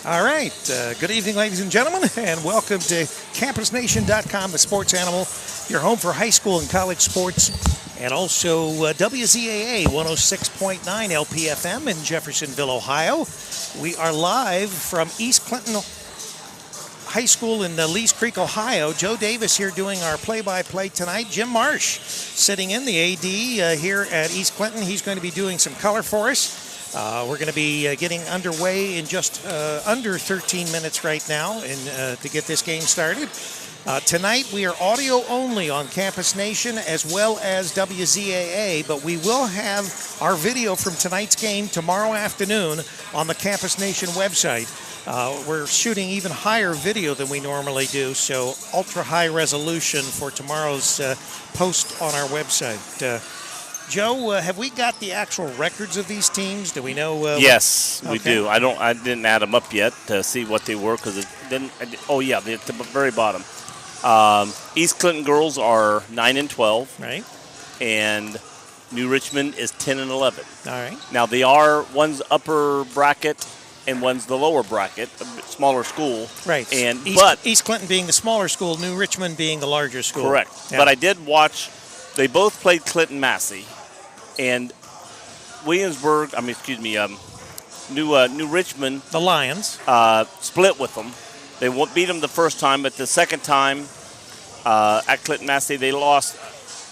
All right. Good evening, ladies and gentlemen, and welcome to CampusNation.com, the sports animal, your home for high school and college sports, and also WZAA 106.9 LPFM in Jeffersonville, Ohio. We are live from East Clinton High School in Lees Creek, Ohio. Joe Davis here doing our play-by-play tonight. Jim Marsh sitting in, the AD here at East Clinton. He's going to be doing some color for us. We're going to be getting underway in just under 13 minutes right now to get this game started. Tonight we are audio only on Campus Nation as well as WZAA, but we will have our video from tonight's game tomorrow afternoon on the Campus Nation website. We're shooting even higher video than we normally do, so ultra high resolution for tomorrow's post on our website. Joe, have we got the actual records of these teams? Do we know? Yes, we do. I didn't add them up yet to see what they were because it didn't. Oh yeah, they're at the very bottom. East Clinton girls are 9-12, right, and New Richmond is 10-11. All right. Now they are one's upper bracket and one's the lower bracket, a bit smaller school. Right. And East Clinton being the smaller school, New Richmond being the larger school. Correct. Yeah. But I did watch. They both played Clinton Massey, and New Richmond. The Lions. Split with them. They beat them the first time, but the second time at Clinton Massey, they lost,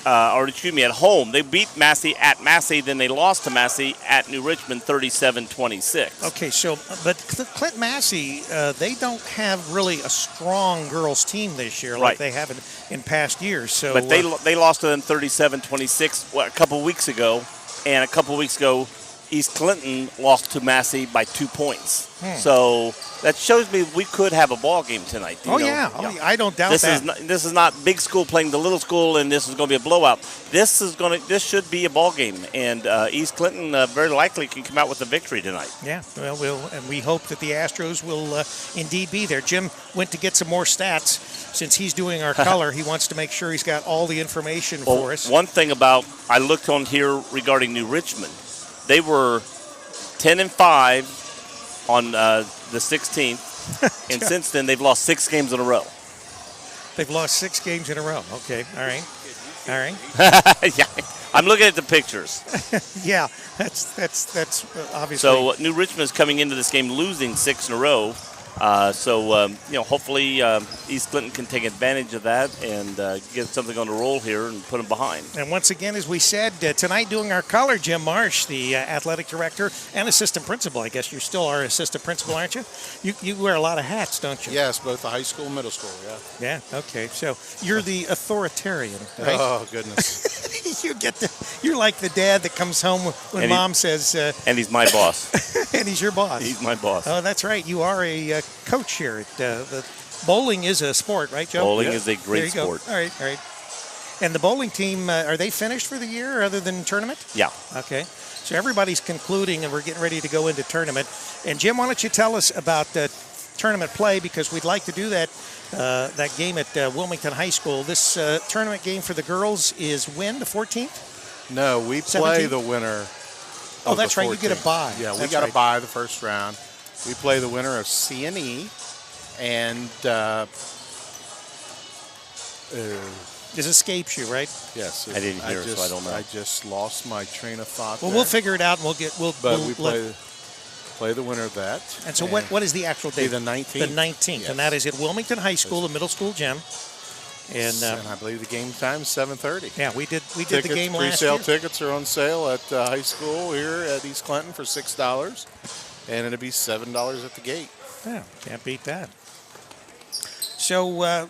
at home. They beat Massey at Massey, then they lost to Massey at New Richmond 37-26. Okay, but Clinton Massey, they don't have really a strong girls team this year like they have in past years. So, but they lost to them 37-26 a couple weeks ago, and a couple weeks ago, East Clinton lost to Massey by 2 points. So that shows me we could have a ball game tonight. Yeah. I don't doubt that. This is not big school playing the little school, and this is going to be a blowout. This should be a ball game, and East Clinton very likely can come out with a victory tonight. Yeah, and we hope that the Astros will indeed be there. Jim went to get some more stats since he's doing our color. He wants to make sure he's got all the information for us. One thing I looked on here regarding New Richmond. They were 10-5 on the 16th, and since then they've lost 6 games in a row. They've lost 6 games in a row. Okay, all right. Yeah, I'm looking at the pictures. Yeah, that's obviously. So New Richmond is coming into this game losing 6 in a row. Hopefully East Clinton can take advantage of that and get something on the roll here and put them behind. And once again, as we said, tonight doing our color, Jim Marsh, the athletic director and assistant principal. I guess you still are assistant principal, aren't you? You wear a lot of hats, don't you? Yes, both the high school and middle school, yeah. Yeah, okay. So you're the authoritarian, right? Oh, goodness. You're like the dad that comes home when mom says... and he's my boss. And he's your boss. He's my boss. Oh, that's right. You are a coach here. The bowling is a sport, right, Joe? Bowling is a great sport. All right. And the bowling team, are they finished for the year other than tournament? Yeah. Okay. So everybody's concluding, and we're getting ready to go into tournament. And, Jim, why don't you tell us about tournament play, because we'd like to do that game at Wilmington High School. This tournament game for the girls is when, the 14th? No, we 17th? play the winner. Oh, that's right. You get a bye. Yeah, we got a bye the first round. We play the winner of C&E, and this escapes you, right? Yes. I didn't hear it, so I don't know. I just lost my train of thought. Well, we'll figure it out, and we play the winner of that. And so, what is the actual date? The 19th. The 19th, yes. And that is at Wilmington High School, the middle school gym. And I believe the game time is 7:30. Yeah, we did the game last year. Pre-sale tickets are on sale at high school here at East Clinton for $6, and it'll be $7 at the gate. Yeah, can't beat that. So,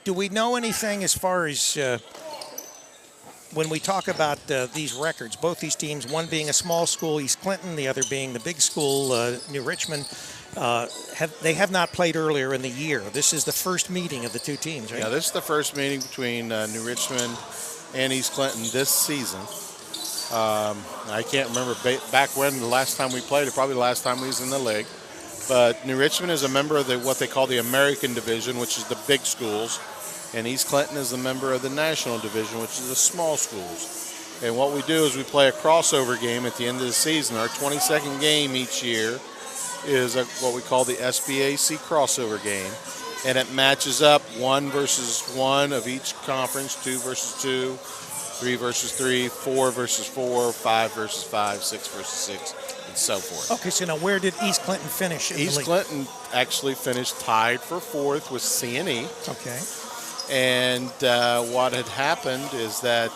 do we know anything as far as when we talk about these records? Both these teams, one being a small school, East Clinton, the other being the big school, New Richmond. They have not played earlier in the year. This is the first meeting of the two teams, right? Yeah, this is the first meeting between New Richmond and East Clinton this season. I can't remember back when the last time we played it, probably the last time we was in the league. But New Richmond is a member of what they call the American Division, which is the big schools. And East Clinton is a member of the National Division, which is the small schools. And what we do is we play a crossover game at the end of the season, our 22nd game each year. is what we call the SBAC crossover game, and it matches up 1 versus 1 of each conference, 2 versus 2, 3 versus 3, 4 versus 4, 5 versus 5, 6 versus 6, and so forth. Okay, so now where did East Clinton finish in the league? East Clinton actually finished tied for 4th with C&E. Okay. And what had happened is that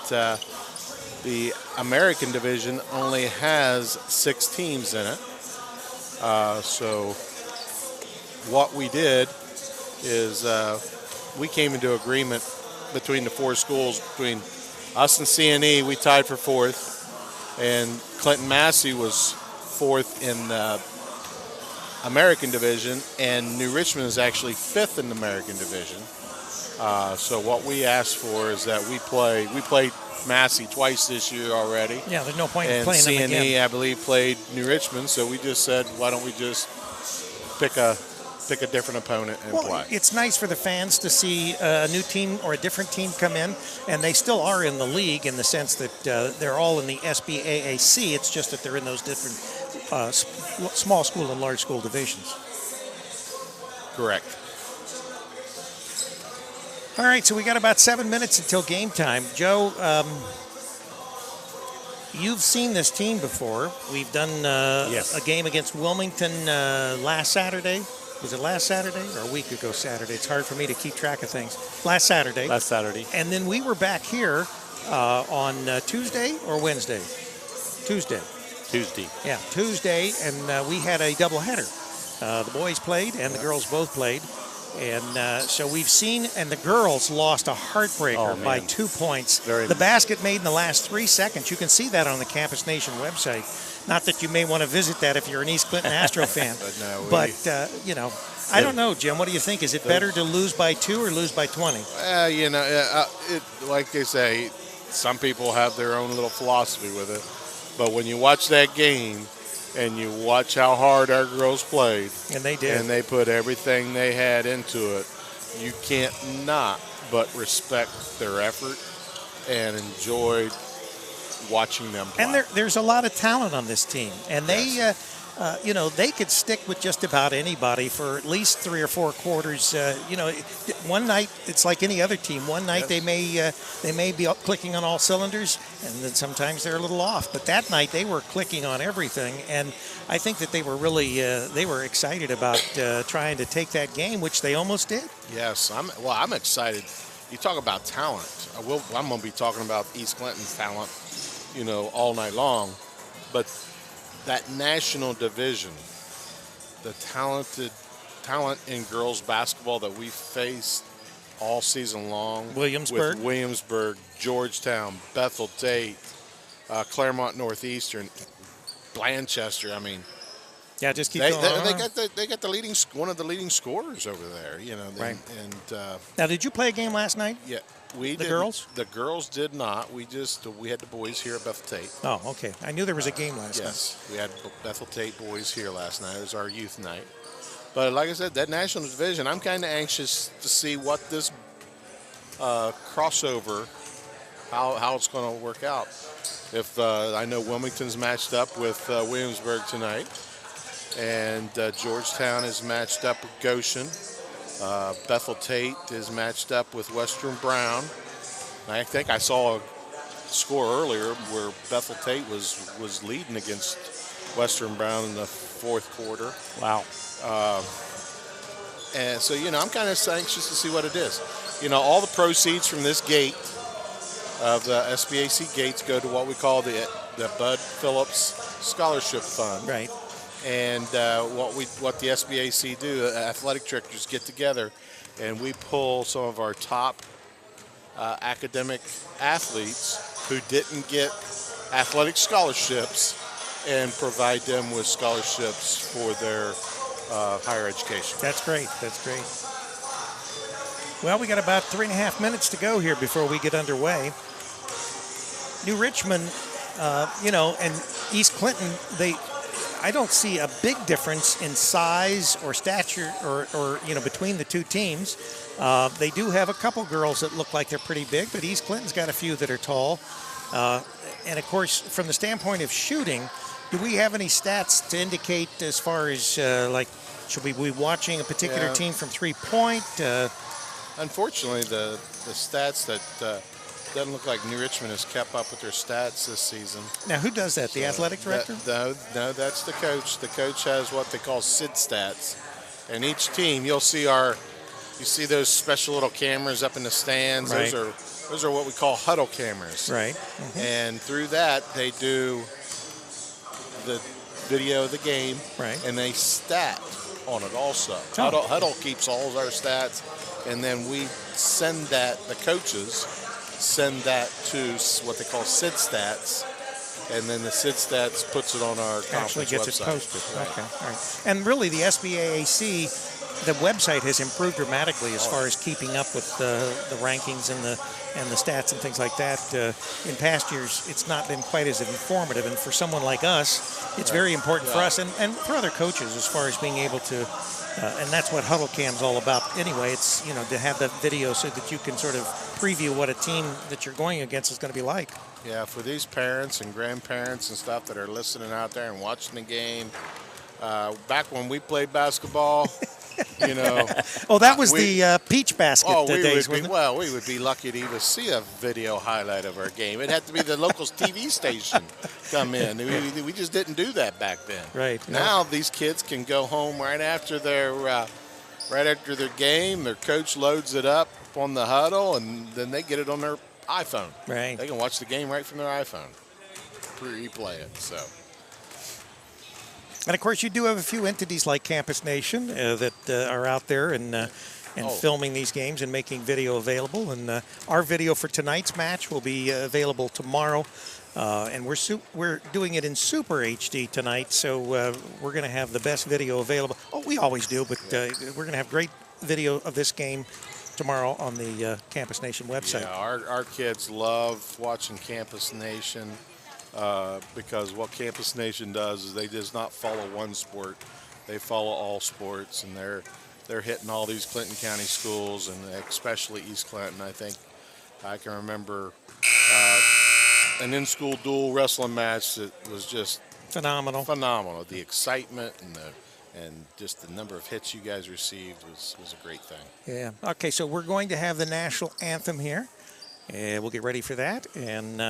the American division only has 6 teams in it. So what we did is we came into agreement between the 4 schools, between us and C&E. We tied for 4th, and Clinton Massey was 4th in the American division, and New Richmond is actually 5th in the American division. So what we asked for is that we played Massey twice this year already. Yeah, there's no point in and playing them again. C&E, I believe, played New Richmond, so we just said, why don't we just pick a different opponent and play. It's nice for the fans to see a new team or a different team come in, and they still are in the league in the sense that they're all in the SBAAC. It's just that they're in those different small school and large school divisions. Correct. All right, so we got about 7 minutes until game time. Joe, you've seen this team before. We've done yes. a game against Wilmington last Saturday. Was it last Saturday or a week ago Saturday? It's hard for me to keep track of things. Last Saturday. Last Saturday. And then we were back here on Tuesday or Wednesday? Tuesday. Tuesday. Yeah, Tuesday, and we had a doubleheader. The boys played and the girls both played. And so we've seen, and the girls lost a heartbreaker by 2 points. The basket made in the last 3 seconds. You can see that on the Campus Nation website. Not that you may want to visit that if you're an East Clinton Astro fan. You know, I don't know, Jim. What do you think? Is it better to lose by 2 or lose by 20? You know, like they say, some people have their own little philosophy with it. But when you watch that game, and you watch how hard our girls played. And they did. And they put everything they had into it. You can't not but respect their effort and enjoy watching them play. And there's a lot of talent on this team. And they, you know, they could stick with just about anybody for at least 3 or 4 quarters. You know, one night it's like any other team. One night they may be clicking on all cylinders, and then sometimes they're a little off. But that night they were clicking on everything, and I think that they were really they were excited about trying to take that game, which they almost did. Yes, I'm excited. You talk about talent. I'm going to be talking about East Clinton's talent, you know, all night long, but that national division, the talent in girls basketball that we faced all season long. Williamsburg. With Williamsburg, Georgetown, Bethel Tate, Claremont Northeastern, Blanchester. I mean, yeah, just keep going. They got the leading one of the leading scorers over there. You know, right. And now, did you play a game last night? Yeah. The girls? The girls did not. We had the boys here at Bethel Tate. Oh, okay. I knew there was a game last night. Yes, we had Bethel Tate boys here last night. It was our youth night. But like I said, that national division, I'm kind of anxious to see what this crossover, how it's going to work out. If I know Wilmington's matched up with Williamsburg tonight, and Georgetown is matched up with Goshen. Bethel Tate is matched up with Western Brown. I think I saw a score earlier where Bethel Tate was leading against Western Brown in the 4th quarter. Wow. And so, you know, I'm kind of anxious to see what it is. You know, all the proceeds from this gate of the SBAC gates go to what we call the Bud Phillips Scholarship Fund. Right. And what the SBAC do, athletic directors get together, and we pull some of our top academic athletes who didn't get athletic scholarships and provide them with scholarships for their higher education. That's great. That's great. Well, we got about 3.5 minutes to go here before we get underway. New Richmond, you know, and East Clinton, I don't see a big difference in size or stature or you know, between the two teams. They do have a couple girls that look like they're pretty big, but East Clinton's got a few that are tall. And of course, from the standpoint of shooting, do we have any stats to indicate as far as like, should we be watching a particular team from 3-point? Unfortunately, the stats that doesn't look like New Richmond has kept up with their stats this season. Now, who does that? The athletic director? No, that's the coach. The coach has what they call SID stats, and each team you see those special little cameras up in the stands. Right. Those are what we call huddle cameras. Right. And through that, they do the video of the game. Right. And they stat on it also. Oh. Huddle keeps all of our stats, and then we send that, the coaches send that to what they call SID stats, and then the SID stats puts it on our Actually conference gets website. it posted. Right. Okay. All right. And really, the SBAAC, the website has improved dramatically as far as keeping up with the rankings and the stats and things like that. In past years, it's not been quite as informative, and for someone like us, it's very important for us and for other coaches as far as being able to, and that's what Huddle Cam's all about anyway. It's, to have that video so that you can sort of preview what a team that you're going against is going to be like. Yeah, for these parents and grandparents and stuff that are listening out there and watching the game, back when we played basketball, Oh, that was the peach basket days, wasn't it? Well, we would be lucky to even see a video highlight of our game. It'd have to be the local TV station come in. We just didn't do that back then. Right. Now these kids can go home right after their game. Their coach loads it up on the huddle, and then they get it on their iPhone. Right. They can watch the game right from their iPhone, replay it. So. And of course, you do have a few entities like Campus Nation that are out there and filming these games and making video available. And our video for tonight's match will be available tomorrow. And we're doing it in Super HD tonight, so we're going to have the best video available. Oh, we always do, but we're going to have great video of this game tomorrow on the Campus Nation website. Yeah, our kids love watching Campus Nation. Because what Campus Nation does is they just not follow one sport, they follow all sports, and they're hitting all these Clinton County schools, and especially East Clinton. I think I can remember an in-school dual wrestling match that was just phenomenal. The excitement and just the number of hits you guys received was a great thing. Yeah. Okay, so we're going to have the national anthem here. And we'll get ready for that, and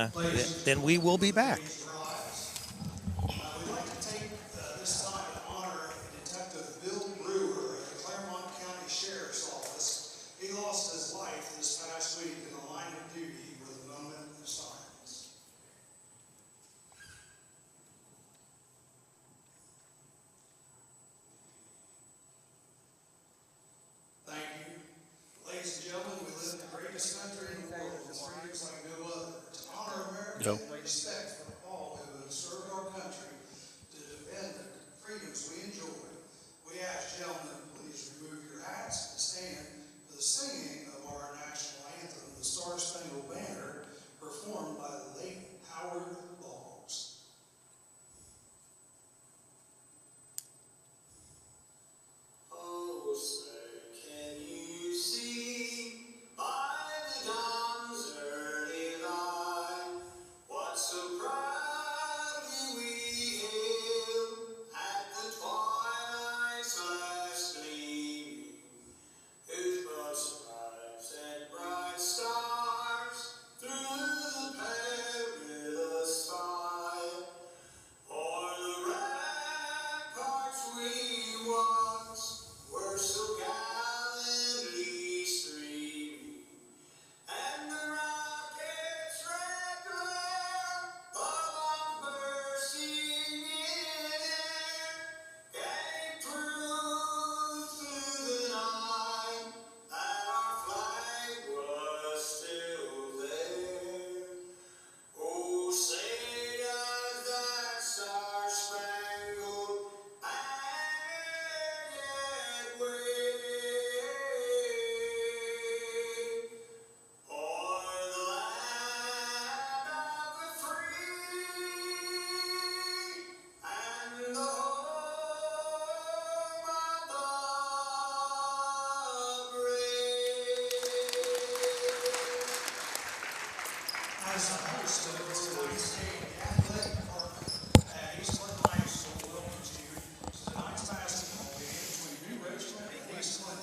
then we will be back. We'd like to take this time to honor Detective Bill Brewer of the Claremont County Sheriff's Office. He lost his life this past week in the line of duty with a moment of silence. Thank you. Ladies and gentlemen, we live in the greatest country in the world with freedoms like no other. To honor America and respect for all who have served our country to defend the freedoms we enjoy, we ask gentlemen, please remove your hats and stand for the singing of our national anthem, the Star Spangled Banner, performed by the late Howard Boggs. Oh, say, can you see by the dawn's early light what so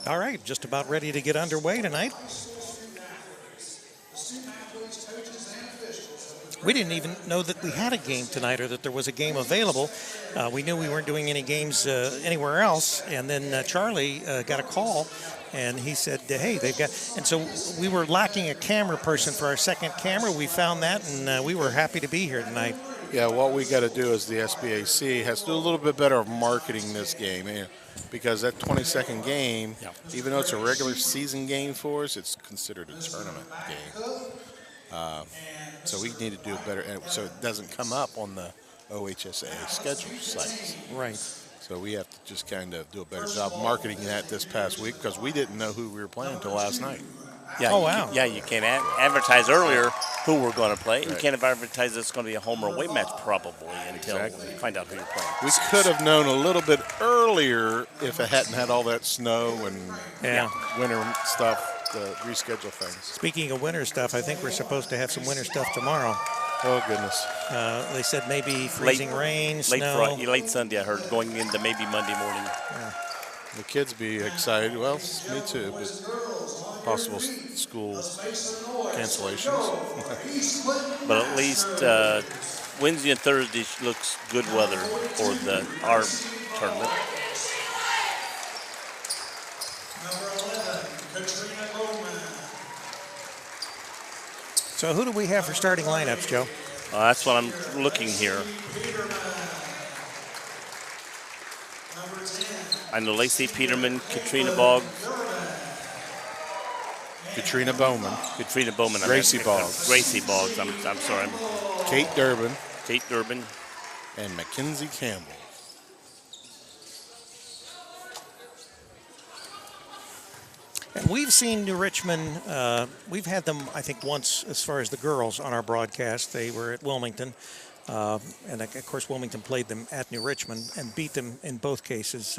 All right, just about ready to get underway tonight. We didn't even know that we had a game tonight or that there was a game available. We knew we weren't doing any games anywhere else. And then Charlie got a call, and he said, hey, they've got... And so we were lacking a camera person for our second camera. We found that, and we were happy to be here tonight. Yeah, what we got to do is the SBAC has to do a little bit better of marketing this game. Because that 22nd game, even though it's a regular season game for us, it's considered a tournament game. So we need to do it better, so it doesn't come up on the OHSAA schedule sites. Right. So we have to just kind of do a better job marketing that this past week because we didn't know who we were playing until last night. Yeah, oh, wow. You can't advertise earlier who we're going to play. Right. You can't advertise it's going to be a home or away match probably until you find out who you're playing. We could have known a little bit earlier if it hadn't had all that snow and winter stuff to reschedule things. Speaking of winter stuff, I think we're supposed to have some winter stuff tomorrow. Oh, goodness. They said maybe freezing rain, snow. Late Sunday, I heard, going into maybe Monday morning. Yeah. The kids be excited. Well, me too, but possible school cancellations. But at least Wednesday and Thursday looks good weather for our tournament. So who do we have for starting lineups, Joe? That's what I'm looking here. I know Lacey Peterman, Katrina Boggs. Katrina Bowman. Gracie Boggs. I'm sorry. Kate Durbin. And Mackenzie Campbell. And we've seen New Richmond, we've had them, I think, once as far as the girls on our broadcast. They were at Wilmington. And, of course, Wilmington played them at New Richmond and beat them in both cases,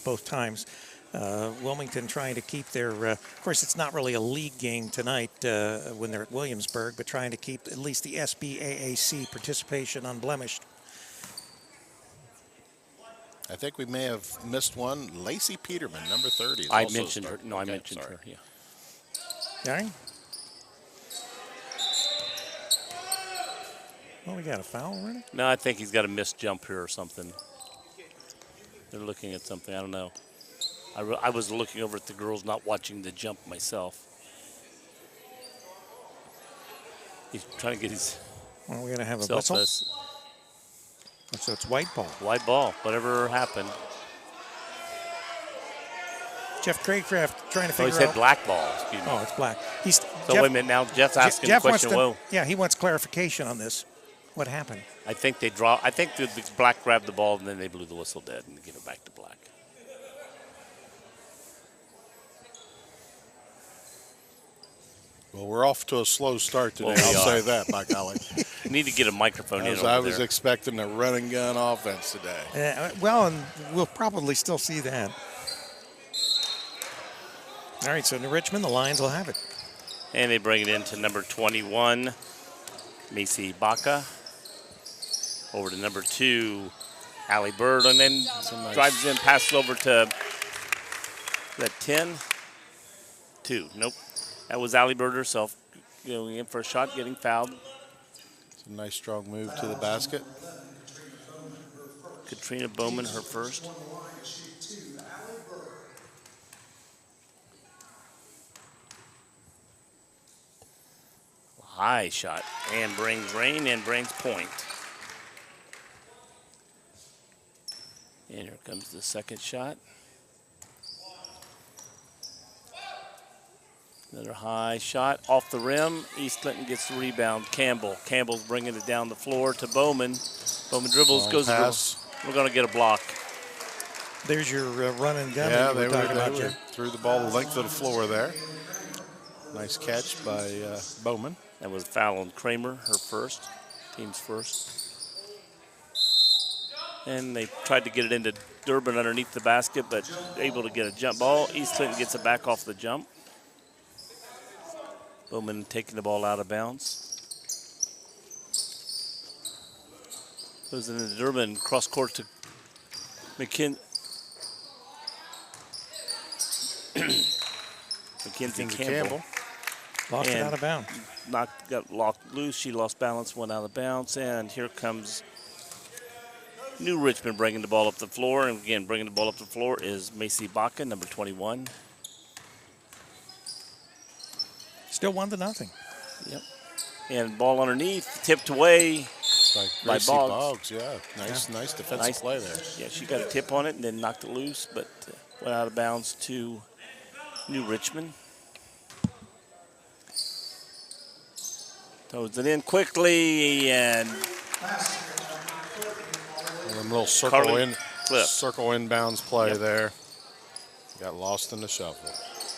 both times. Wilmington trying to keep their, of course, it's not really a league game tonight when they're at Williamsburg, but trying to keep at least the SBAAC participation unblemished. I think we may have missed one. Lacey Peterman, number 30. I mentioned her. No, I mentioned her, yeah. All right. Well, we got a foul already? No, I think he's got a missed jump here or something. They're looking at something. I don't know. I was looking over at the girls, not watching the jump myself. He's trying to get his. Well, we're going to have a whistle. So it's white ball. White ball. Whatever happened. Jeff Craycraft trying to figure out. He said black ball. Excuse me. Oh, it's black. So wait a minute. Now Jeff's asking the question. Whoa. Yeah, he wants clarification on this. What happened? I think they draw. I think the black grabbed the ball and then they blew the whistle dead and give it back to black. Well, we're off to a slow start today. I'll say that, by golly. You need to get a microphone in over I was there. expecting a run and gun offense today. Well, and we'll probably still see that. All right, so New Richmond, the Lions will have it. And they bring it into number 21, Macy Baca. Over to number 2, Allie Bird, and then drives in, passes over to that 10. 2, nope. That was Allie Bird herself going in for a shot, getting fouled. It's a nice, strong move to the basket. Katrina Bowman, her first. High shot, and brings rain and brings point. And here comes the second shot. Another high shot off the rim. East Clinton gets the rebound. Campbell's bringing it down the floor to Bowman. Bowman dribbles, goes to dribbles. We're going to get a block. There's your run and gun. Yeah, they were threw the ball the length of the floor there. Nice catch by Bowman. That was a foul on Kramer, her first, team's first. And they tried to get it into Durbin underneath the basket, but able to get a jump ball. East Clinton gets it back off the jump. Bowman taking the ball out of bounds. Goes into Durbin, cross court to Mackenzie Campbell. Lost it out of bounds. Got locked loose. She lost balance, went out of bounds, and here comes New Richmond bringing the ball up the floor. And again, bringing the ball up the floor is Macy Baca, number 21. Still 1-0. Yep. And ball underneath, tipped away By by Boggs. Yeah, nice defensive play there. Yeah, she got a tip on it and then knocked it loose, but went out of bounds to New Richmond. Throws it in quickly and And a little circle Cliff. circle inbounds play there. Got lost in the shuffle.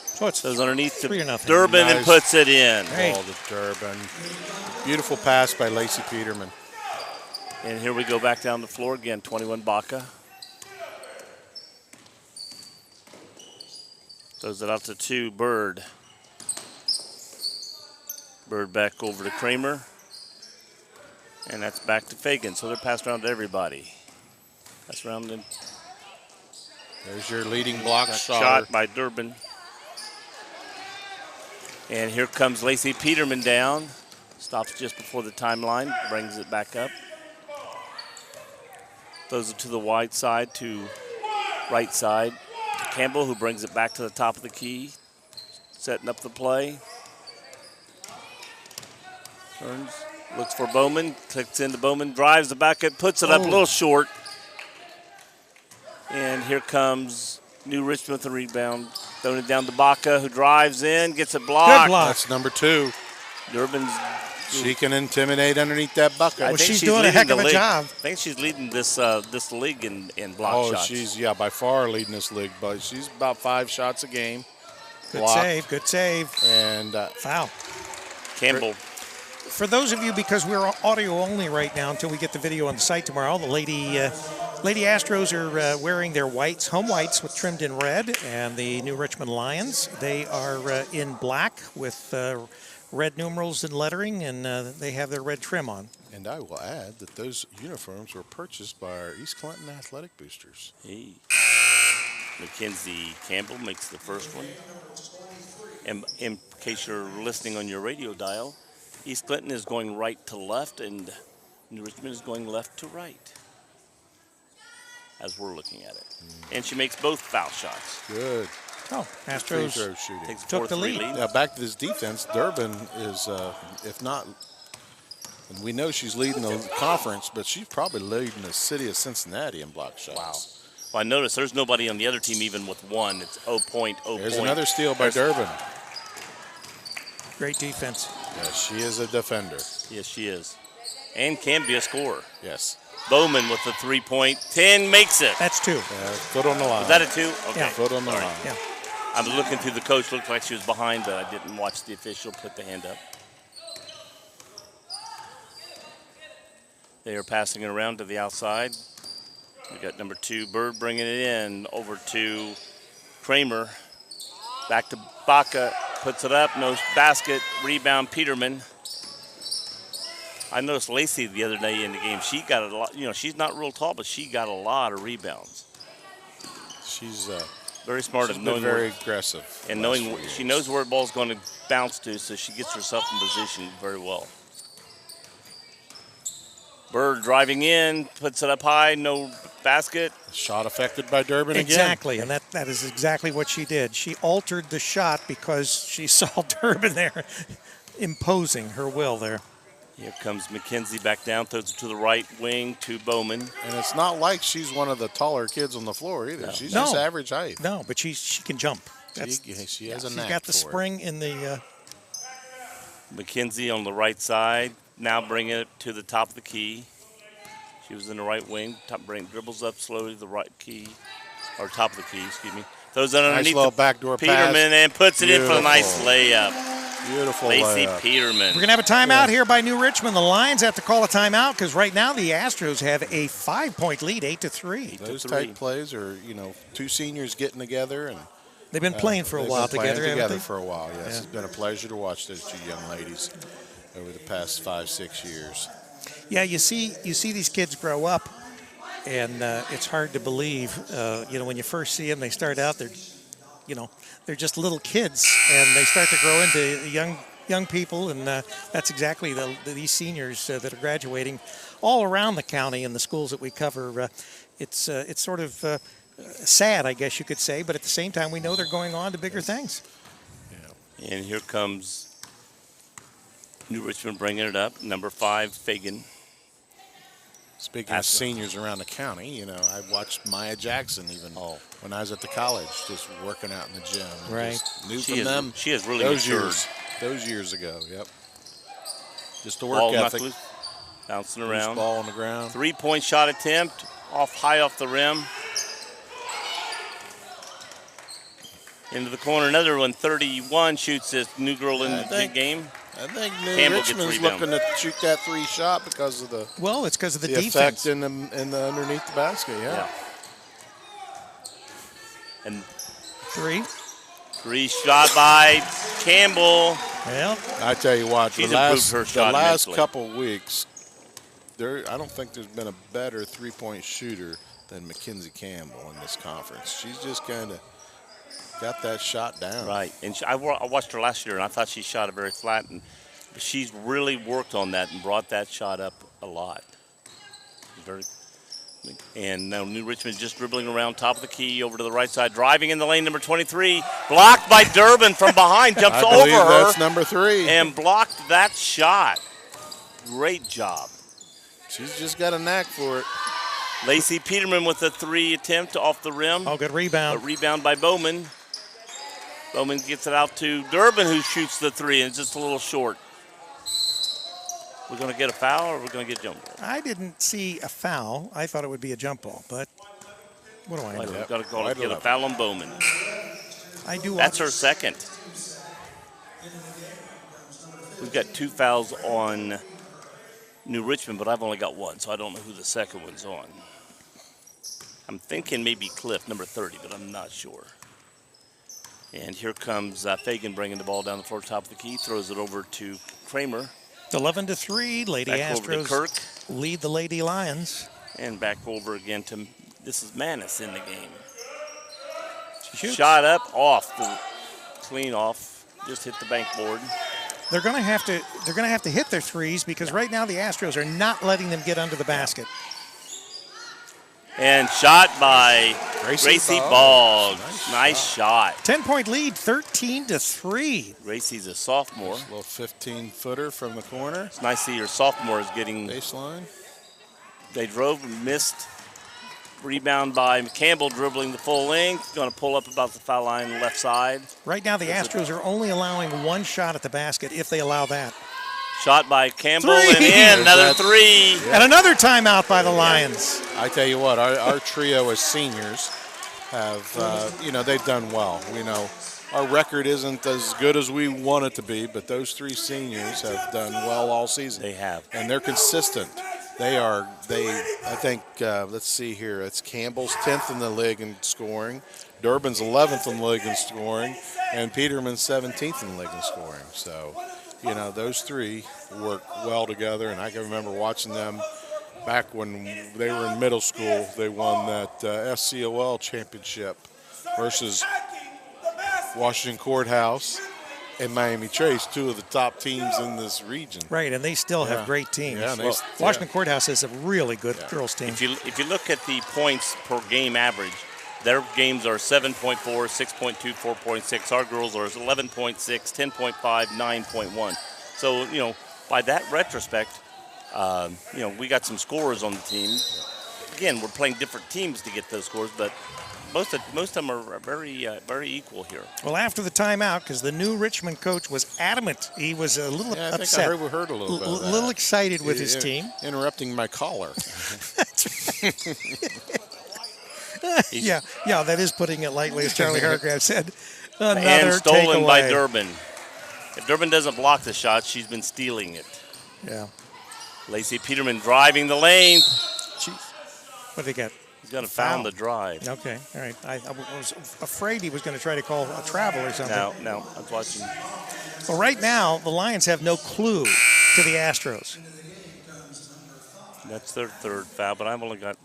So it's goes underneath to 3-0. Durbin and Nice. puts it in. Hey. Ball to Durbin. Beautiful pass by Lacey Peterman. And here we go back down the floor again, 21 Baca. Throws it out to 2, Bird. Bird back over to Kramer. And that's back to Fagan. So they're passed around to everybody. That's around the There's your leading block shot by Durbin. And here comes Lacey Peterman down. Stops just before the timeline, brings it back up. Throws it to the wide side to right side. Campbell, who brings it back to the top of the key. Setting up the play. Turns, looks for Bowman, clicks into Bowman, drives the bucket, puts it up a little short. And here comes New Richmond with the rebound. Throwing it down to Baca, who drives in, gets it blocked. Good block. That's number 2. Durbin's. She can intimidate underneath that bucket. I think she's doing a leading heck the of a league. job. I think she's leading this league in block shots. She's by far leading this league, but she's about 5 shots a game. Good Blocked. save. Good save. And Foul. Campbell. For those of you, because we're audio only right now until we get the video on the site tomorrow, the Lady Astros are wearing their whites, home whites with trimmed in red, and the New Richmond Lions, they are in black with red numerals and lettering, and they have their red trim on. And I will add that those uniforms were purchased by our East Clinton Athletic Boosters. Hey. Mackenzie Campbell makes the first one. And in case you're listening on your radio dial, East Clinton is going right to left, and New Richmond is going left to right, as we're looking at it. And she makes both foul shots. Good. Oh, Free Astros throw shooting. Takes a Took the 4-3 lead. Now back to this defense. Durbin is, if not, and we know she's leading the conference, but she's probably leading the city of Cincinnati in block shots. Wow. Well, I noticed there's nobody on the other team even with one. It's 0.0 There's another steal by Durbin. Great defense. Yes, she is a defender. Yes, she is. And can be a scorer. Yes. Bowman with the 3-point. 10 makes it. That's 2. Foot on the line. Was that a 2? Okay. Yeah. Foot on the All right. line. Yeah. I was looking through the coach. Looked like she was behind, but I didn't watch the official put the hand up. They are passing it around to the outside. We got number 2, Bird, bringing it in over to Kramer. Back to Baca, puts it up, no basket, rebound Peterman. I noticed Lacey the other day in the game. She got a lot, she's not real tall, but she got a lot of rebounds. She's Very smart she's at been knowing very where, aggressive. and the knowing last few she years. knows where the ball's going to bounce to, so she gets herself in position very well. Bird driving in, puts it up high, no basket. Shot affected by Durbin Exactly, and that is exactly what she did. She altered the shot because she saw Durbin there imposing her will there. Here comes Mackenzie back down, throws it to the right wing to Bowman. again. And it's not like she's one of the taller kids on the floor either. She's No. just average height. No, but she can jump. She has a She's knack got the for it. spring in the. Mackenzie on the right side, now bringing it to the top of the key. She was in the right wing, dribbles up slowly to the right key, or top of the key, excuse me. Throws it Nice underneath little the backdoor Peterman pass. and puts it in for a nice Beautiful. layup. Beautiful Lacey layup. Peterman. We're going to have a timeout here by New Richmond. The Lions have to call a timeout because right now the Astros have a 5-point lead, 8-3. Those 8-3. type plays are, two seniors getting together and They've been playing for a they've while been playing together, haven't they? for a while. Yes, Yeah. it's been a pleasure to watch those two young ladies over the past 5-6 years. Yeah, you see these kids grow up, and it's hard to believe. When you first see them, they start out they're just little kids, and they start to grow into young people, and that's exactly these seniors that are graduating all around the county and the schools that we cover. It's sort of sad, I guess you could say, but at the same time, we know they're going on to bigger things. Yeah. And here comes New Richmond bringing it up, number 5, Fagan. Speaking of seniors around the county, I watched Maya Jackson even when I was at the college, just working out in the gym. Right. Just knew from them. She has really matured. Those years ago, yep. Just the Ball work ethic. loose, bouncing around. Ball on the ground. 3-point shot attempt, high off the rim. Into the corner, another one, 31, shoots this new girl in the game. I think New Richmond's looking to shoot that 3 shot because of the it's because of the effect defense in the underneath the basket. Yeah. And 3 shot by Campbell. Well, I tell you what, She's the improved her shot last immensely. couple weeks, I don't think there's been a better 3-point shooter than Mackenzie Campbell in this conference. She's just kind of got that shot down. Right, and I watched her last year, and I thought she shot it very flat, but she's really worked on that and brought that shot up a lot. And now New Richmond just dribbling around top of the key over to the right side, driving in the lane, number 23, blocked by Durbin from behind, jumps I over believe her. That's number 3. And blocked that shot. Great job. She's just got a knack for it. Lacey Peterman with a 3 attempt off the rim. good rebound. A rebound by Bowman. Bowman gets it out to Durbin, who shoots the 3, and it's just a little short. We're going to get a foul, or we're going to get jump ball? I didn't see a foul. I thought it would be a jump ball, but what do I know? We've got to call it, get a foul on Bowman. I do. That's her second. We've got 2 fouls on New Richmond, but I've only got 1, so I don't know who the second one's on. I'm thinking maybe Cliff, number 30, but I'm not sure. And here comes Fagan bringing the ball down the floor, top of the key, throws it over to Kramer. 11-3, Lady Back over to Astros Kirk. lead the Lady Lions. And back over again to, this is Manis in the game. She shoots. Shot up, clean off, just hit the bank board. They're going to have to hit their threes because right now the Astros are not letting them get under the basket. And shot by Gracie Boggs. Nice shot. 10-point lead, 13-3. Gracie's a sophomore. A little 15-footer from the corner. It's nice to see your sophomores getting. Baseline. They drove and missed. Rebound by Campbell, dribbling the full length. Going to pull up about the foul line left side. Right now the Astros are only allowing 1 shot at the basket if they allow that. Shot by Campbell Three. and in. Another 3. And another timeout by the Lions. I tell you what, our trio as seniors have, they've done well. Our record isn't as good as we want it to be, but those 3 seniors have done well all season. They have. And they're consistent. I think, let's see here, it's Campbell's 10th in the league in scoring, Durbin's 11th in the league in scoring, and Peterman's 17th in the league in scoring. So, those 3 work well together, and I can remember watching them back when they were in middle school. They won that SCOL championship versus Washington Courthouse and Miami Trace, 2 of the top teams in this region. Right, and they still have great teams. Yeah, Washington Courthouse is a really good girls team. If you look at the points per game average, their games are 7.4, 6.2, 4.6. Our girls are 11.6, 10.5, 9.1. So, by that retrospect, we got some scorers on the team. Again, we're playing different teams to get those scores, but most of them are very equal here. Well, after the timeout, because the new Richmond coach was adamant, he was a little upset. I think we heard a little bit of that. A little excited with his team. Interrupting my caller. Yeah, that is putting it lightly, as Charlie Hargrave said. Another and stolen takeaway. by Durbin. If Durbin doesn't block the shot, she's been stealing it. Yeah. Lacey Peterman driving the lane. Jeez. What did they get? He's going to foul the drive. Okay, all right. I was afraid he was going to try to call a travel or something. No, I was watching. Well, right now, the Lions have no clue to the Astros. That's their third foul, but I've only got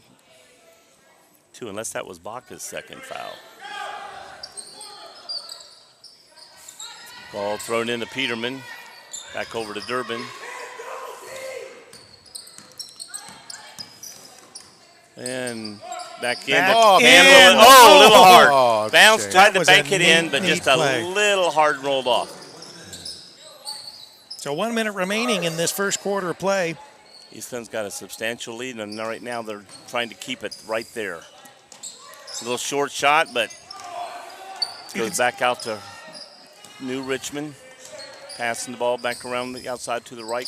2, unless that was Baca's second foul. Ball thrown into Peterman. Back over to Durbin. And back in. Oh, a little hard. Oh, Bounce, shame. tried to was bank a it in, neat, but just neat a play. little hard rolled off. So 1 minute remaining in this first quarter of play. Eastland's got a substantial lead, and right now they're trying to keep it right there. A little short shot, but goes back out to New Richmond. Passing the ball back around the outside to the right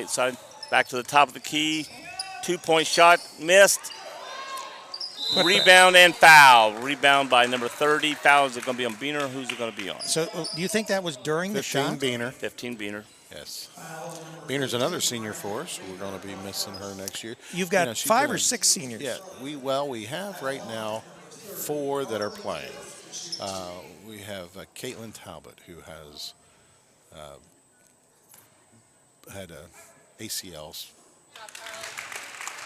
side, back to the top of the key. 2-point shot, missed. Rebound and foul. Rebound by number 30. Foul, is it going to be on Beener? Who's it going to be on? So do you think that was during the 15 shot? Beener. 15 Beener. Yes. Beener's another senior for us. We're going to be missing her next year. You've got she's 5 or doing- 6 seniors. Yeah, we have right now 4 that are playing. We have Caitlin Talbot, who has had a ACL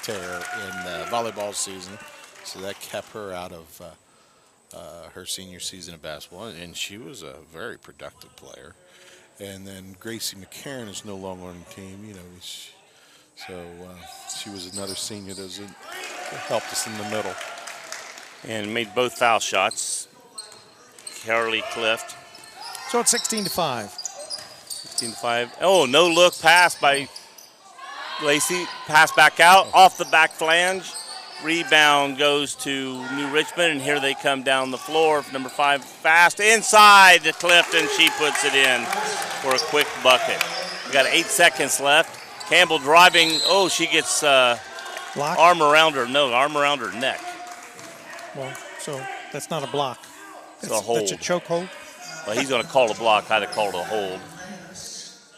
tear in volleyball season, so that kept her out of her senior season of basketball, and she was a very productive player. And then Gracie McCarron is no longer on the team, she was another senior that helped us in the middle. And made both foul shots. Carolee Clift. So it's 16-5. 16-5. Oh, no look pass by Lacey. Pass back out, off the back flange. Rebound goes to New Richmond, and here they come down the floor. Number 5 fast inside to Clift, and she puts it in for a quick bucket. We got 8 seconds left. Campbell driving. Oh, she gets arm around her neck. Well, so that's not a block. It's a hold. That's a choke hold. Well, he's going to call a block. I'd have called a hold.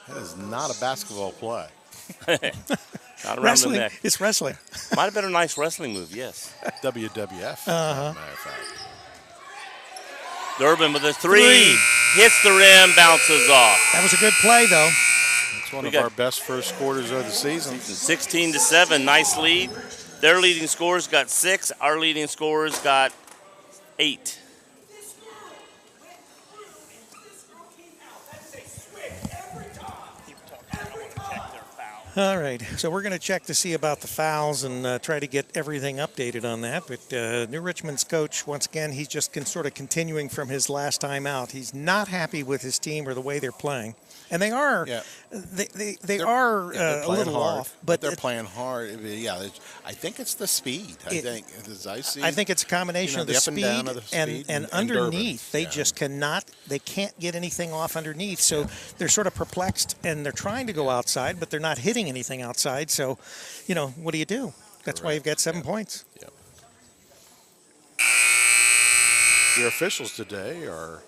That is not a basketball play. Not around Wrestling. the neck. It's wrestling. Might have been a nice wrestling move, yes. WWF, as a matter of fact. Durbin with a 3. Hits the rim, bounces off. That was a good play, though. It's one of our best first quarters of the season. 16-7, nice lead. Their leading scorers got 6. Our leading scorers got 8. All right, so we're going to check to see about the fouls and try to get everything updated on that. But New Richmond's coach, once again, he's just sort of continuing from his last time out. He's not happy with his team or the way they're playing. And they are, they are a little hard, off. But they're playing hard. Yeah, I think it's the speed. I think it's a combination of the up and speed down of the speed and underneath. They just they can't get anything off underneath. So they're sort of perplexed, and they're trying to go outside, but they're not hitting anything outside. So, what do you do? That's why you've got 7 points. Yep. Your officials today are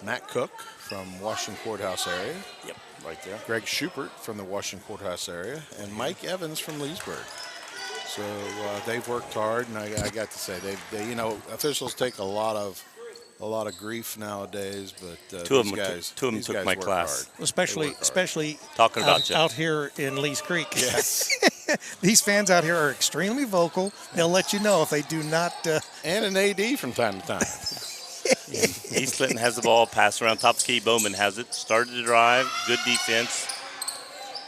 Matt Cook from Washington Courthouse area. Yep, right there. Greg Schubert from the Washington Courthouse area, and Mike Evans from Leesburg. So they've worked hard, and I got to say, they officials take a lot of grief nowadays, but two of these them guys took my work class. hard. Especially Talking about you. out here in Lee's Creek. Yes. These fans out here are extremely vocal. They'll let you know if they do not. And an AD from time to time. East Clinton has the ball, pass around top of the key. Bowman has it. Started to drive. Good defense.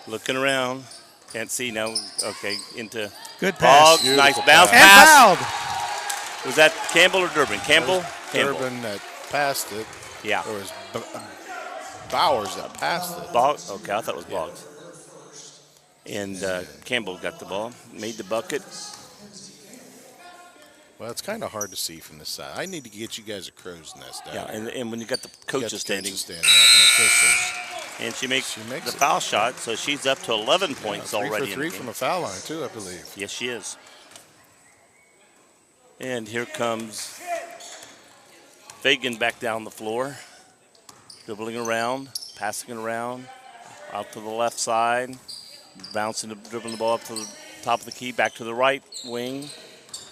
Looking around. Can't see now. Okay, into Good pass. Boggs. Nice Beautiful bounce And pass. fouled. Was that Campbell or Durbin? Campbell? Campbell. Durbin that passed it. Yeah. Or was Bowers that passed it. Boggs? Okay, I thought it was Boggs. And Campbell got the ball, made the bucket. Well, it's kind of hard to see from this side. I need to get you guys a crow's nest down Yeah, here. and when you got the You got coaches the standing, coaches standing up and officials. and she makes makes the it. foul shot, so she's up to 11 points 3 already for in 3 the game. from the foul line, too, I believe. Yes, she is. And here comes Fagan back down the floor, dribbling around, passing it around, out to the left side, dribbling the ball up to the top of the key, back to the right wing,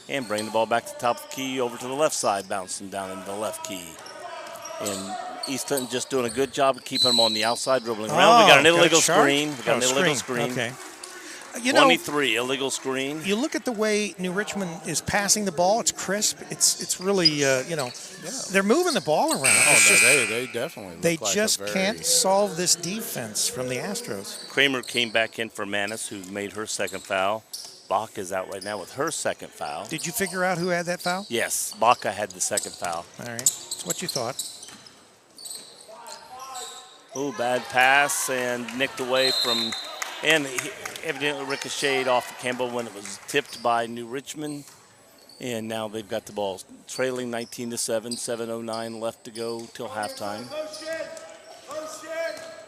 and bring the ball back to the top of the key, over to the left side, bouncing down into the left key. And East Clinton just doing a good job of keeping them on the outside, dribbling around. We got an illegal screen. We got an illegal screen. Okay. You know, 23, illegal screen. you look at the way New Richmond is passing the ball. It's crisp. It's really, they're moving the ball around. Oh, It's no, just- they definitely look they like just a very, can't solve this defense from the Astros. Kramer came back in for Manis, who made her second foul. Bach is out right now with her second foul. Did you figure out who had that foul? Yes, Baca had the second foul. All right. That's what you thought. Oh, bad pass and nicked away from, and he evidently ricocheted off Campbell when it was tipped by New Richmond. And now they've got the ball trailing 19-7, 7:09 left to go till halftime.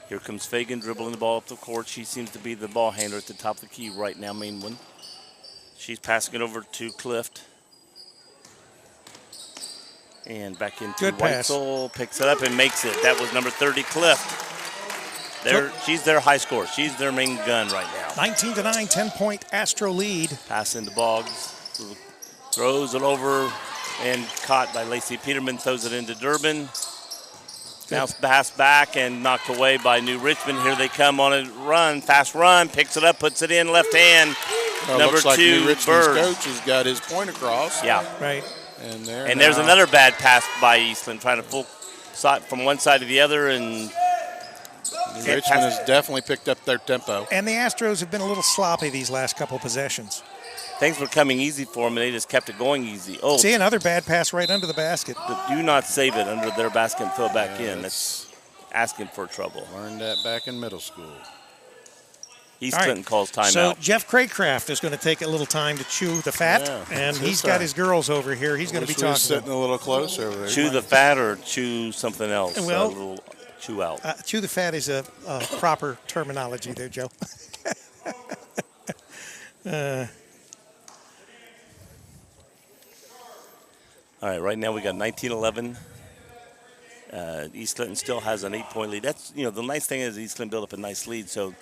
Here comes Fagan dribbling the ball up the court. She seems to be the ball handler at the top of the key right now, Mainwood. She's passing it over to Clift. And back into Good pass. Weitzel, picks it up and makes it. That was number 30, Clift. She's their high scorer. She's their main gun right now. 19-9, 10-point Astro lead. Pass into Boggs. Throws it over and caught by Lacey Peterman. Throws it into Durbin. Now pass back and knocked away by New Richmond. Here they come on a run, fast run. Picks it up, puts it in left hand. Well, Number looks like 2, New Richmond's Bird. coach has got his point across. Yeah. Right. And There's another bad pass by Eastland, trying to full side from one side to the other, and New Richmond has definitely picked up their tempo. And the Astros have been a little sloppy these last couple possessions. things were coming easy for them, and they just kept it going easy. Oh, see, another bad pass right under the basket. Do not save it under their basket and throw it back in. That's asking for trouble. Learned that back in middle school. East All right. Clinton calls timeout. So Jeff Craycraft is going to take a little time to chew the fat, and he's got his girls over here. He's going to be talking. Sitting a little closer over there. Chew the fat or chew something else? Well, a little chew out. Chew the fat is a proper terminology there, Joe. All right, right now we got 19-11. East Clinton still has an 8-point lead. That's, the nice thing is East Clinton built up a nice lead. So,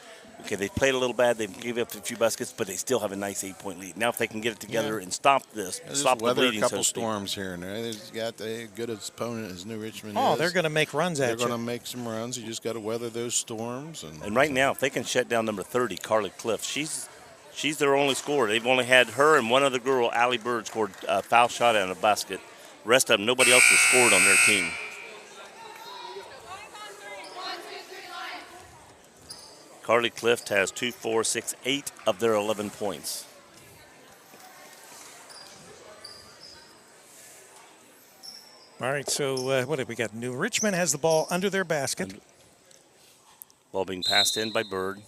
okay, they played a little bad. They gave up a few baskets, but they still have a nice 8-point lead. Now, if they can get it together and stop this, stop the bleeding, a couple so to speak. storms here and there. They've got a good opponent as New Richmond. Oh, is. they're going to make runs at you. They're going to make some runs. You just got to weather those storms. And right now, if they can shut down number 30, Carly Cliff, she's their only scorer. They've only had her and one other girl, Allie Bird, scored a foul shot and a basket. The rest of them, nobody else has scored on their team. Carly Clift has 2, 4, 6, 8 of their 11 points. All right, so what have we got? New Richmond has the ball under their basket. Ball being passed in by Bird.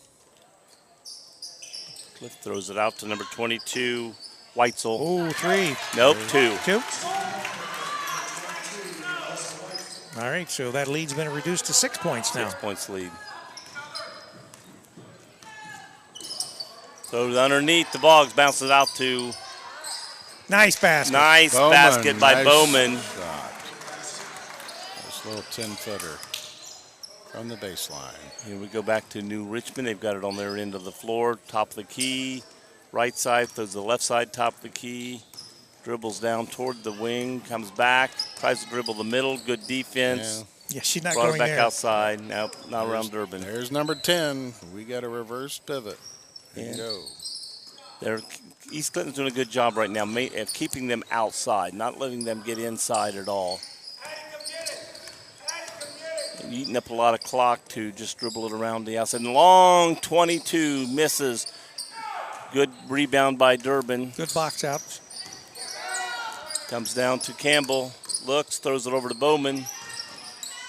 Clift throws it out to number 22, Weitzel. Oh, 3. Nope, 2. 2. All right, so that lead's been reduced to 6 points now. 6 points lead. Throws underneath the Boggs, bounces out to Nice basket. nice Bowman, basket by nice Bowman. shot. This little 10-footer from the baseline. Here we go back to New Richmond. They've got it on their end of the floor, top of the key, right side, throws the left side, top of the key, dribbles down toward the wing, comes back, tries to dribble the middle, good defense. Yeah, she's not Brought going it back there. outside, now around Durbin. There's number 10. We got a reverse pivot. There you go. East Clinton's doing a good job right now of keeping them outside, not letting them get inside at all. And eating up a lot of clock to just dribble it around the outside. And long 22 misses. Good rebound by Durbin. Good box out. Comes down to Campbell. Looks, throws it over to Bowman.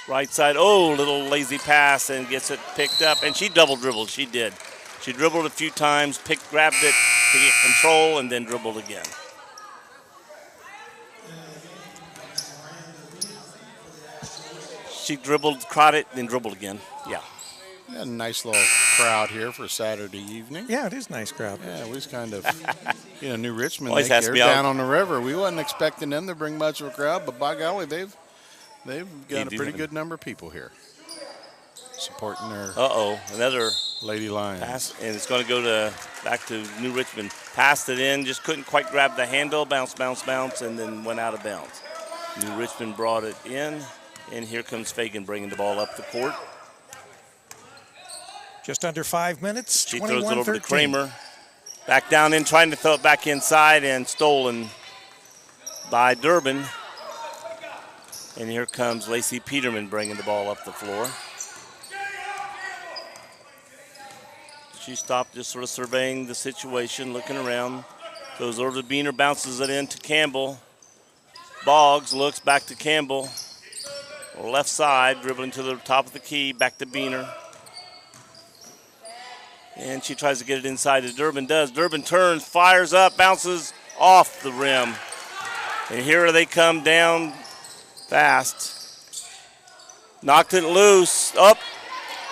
Right side, little lazy pass and gets it picked up. And she double dribbled, she did. She dribbled a few times, grabbed it to get control, and then dribbled again. She dribbled, caught it, then dribbled again. Yeah. Got a nice little crowd here for Saturday evening. Yeah, it is a nice crowd. Yeah, we was kind of, New Richmond, Always has to they're be down out. on the river. We wasn't expecting them to bring much of a crowd, but by golly, they've got a pretty good number of people here supporting their Another Lady Lions. pass, and it's going to go back to New Richmond. Passed it in, just couldn't quite grab the handle, bounce, and then went out of bounds. New Richmond brought it in, and here comes Fagan bringing the ball up the court. Just under 5 minutes. She throws it over to 21-13. Kramer. Back down in, trying to throw it back inside, and stolen by Durbin. And here comes Lacey Peterman bringing the ball up the floor. She stopped, just sort of surveying the situation, looking around. Goes over to Beener, bounces it in to Campbell. Boggs looks back to Campbell. Left side, dribbling to the top of the key, back to Beener. And she tries to get it inside to Durbin, does. Durbin turns, fires up, bounces off the rim. And here they come down fast. Knocked it loose, up,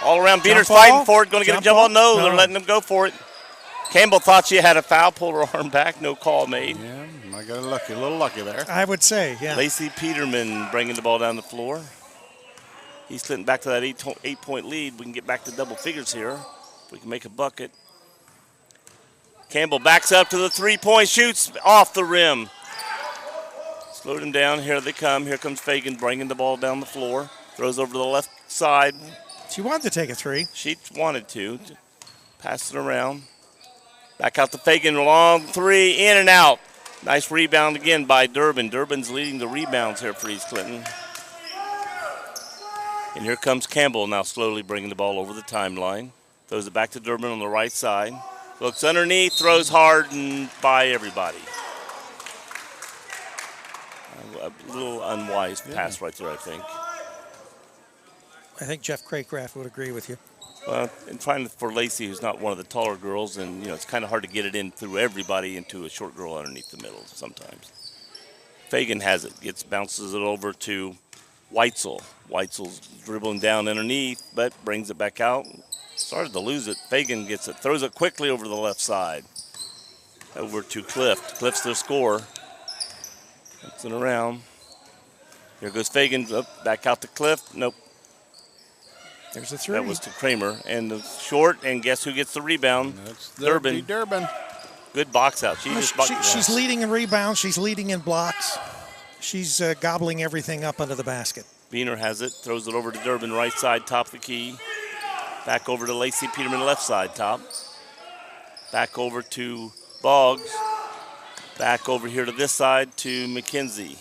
all around. Beener's fighting for it, going to get a jump ball. No, they're letting them go for it. Campbell thought she had a foul, pulled her arm back, no call made. Yeah, I got a little lucky there. I would say, yeah. Lacey Peterman bringing the ball down the floor. He's getting back to that 8-point lead. We can get back to double figures here. If we can make a bucket. Campbell backs up to the three-point, shoots off the rim. Slowed him down. Here they come. Here comes Fagan bringing the ball down the floor. Throws over to the left side. She wanted to take a three. She wanted to. Pass it around. Back out to Fagan. Long three. In and out. Nice rebound again by Durbin. Durbin's leading the rebounds here for East Clinton. And here comes Campbell now slowly bringing the ball over the timeline. Throws it back to Durbin on the right side. Looks underneath, throws hard and by everybody. A little unwise pass right there, I think. I think Jeff Craycraft would agree with you. Well, and trying for Lacey, who's not one of the taller girls, and it's kind of hard to get it in through everybody into a short girl underneath the middle sometimes. Fagan has it, bounces it over to Weitzel. Weitzel's dribbling down underneath, but brings it back out. Started to lose it. Fagan gets it, throws it quickly over the left side. Over to Clift. Clift's their scorer. Puts it around. Here goes Fagan, back out to Clift. Nope. There's a three. That was to Kramer. And the short, and guess who gets the rebound? That's Durbin. Durbin. Good box out. She's leading in rebounds. She's leading in blocks. She's gobbling everything up under the basket. Beener has it, throws it over to Durbin, right side, top of the key. Back over to Lacey Peterman, left side, top. Back over to Boggs. Back over here to this side to McKenzie.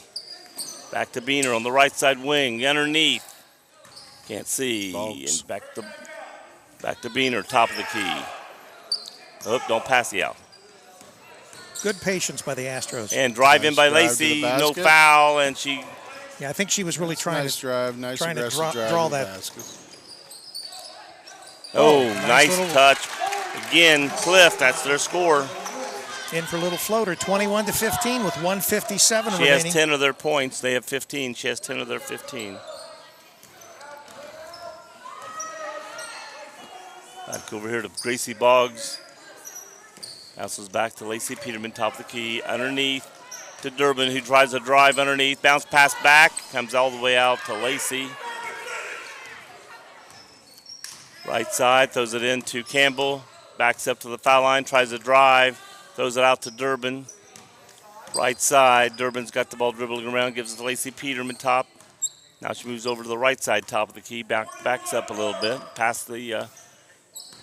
Back to Beener on the right side wing, underneath. Can't see. Boggs. And back to Beener, top of the key. Oh, don't pass the out. Good patience by the Astros. And drive in by Lacey, no foul, and she. Yeah, I think she was really trying nice to drive, nice trying to aggressive drive draw to the that. basket. Oh, nice touch. Again, Cliff, that's their score. In for a little floater, 21-15 with 1:57 She remaining. has 10 of their points. They have 15. She has 10 of their 15. Back over here to Gracie Boggs. Bounces back to Lacey Peterman, top of the key. Underneath to Durbin, who tries a drive underneath. Bounce pass back. Comes all the way out to Lacey. Right side, throws it in to Campbell. Backs up to the foul line, tries to drive. Throws it out to Durbin. Right side, Durbin's got the ball dribbling around. Gives it to Lacey Peterman, top. Now she moves over to the right side, top of the key. Backs up a little bit. Past the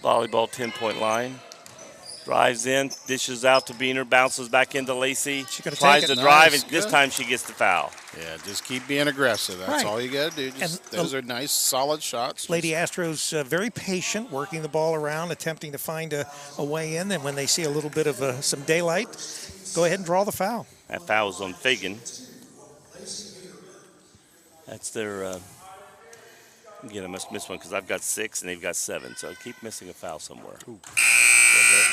volleyball 10-point line. Drives in, dishes out to Beener, bounces back into Lacey. Tries to drive, and this time she gets the foul. Yeah, just keep being aggressive. That's all you got to do. Those are nice, solid shots. Lady Astros very patient, working the ball around, attempting to find a way in. And when they see a little bit of some daylight, go ahead and draw the foul. That foul is on Fagan. That's their. Again, I must miss one because I've got 6 and they've got 7, so I keep missing a foul somewhere. Ooh.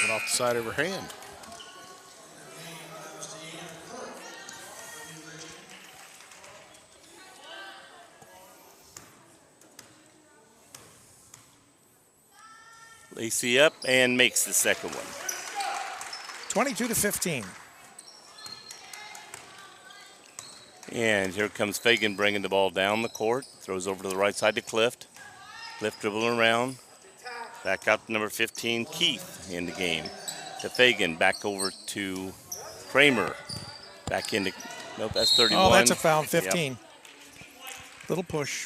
Went off the side of her hand. Lacey up and makes the second one. 22-15. And here comes Fagan bringing the ball down the court. Throws over to the right side to Clift. Clift dribbling around. Back out to number 15, Keith, in the game. To Fagan, back over to Kramer. Back into, nope, that's 31. Oh, that's a foul, 15. Yep. Little push.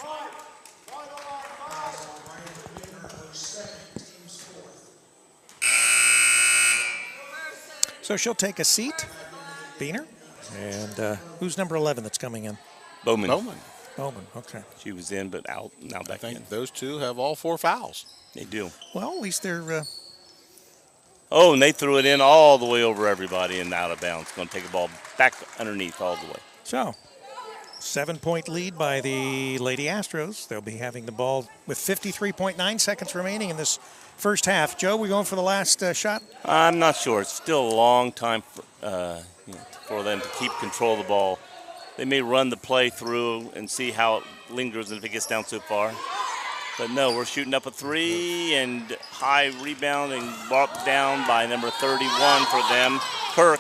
So she'll take a seat, Beener. And who's number 11 that's coming in? Bowman. Bowman, okay. She was in, but out. Now I back in. think those two have all 4 fouls. They do. Well, at least they're... Oh, and they threw it in all the way over everybody and out of bounds. Going to take the ball back underneath all the way. So, 7-point lead by the Lady Astros. They'll be having the ball with 53.9 seconds remaining in this first half. Joe, we going for the last shot? I'm not sure. It's still a long time for them to keep control of the ball. They may run the play through and see how it lingers and if it gets down so far. But no, we're shooting up a 3 and high rebound and brought down by number 31 for them. Kirk,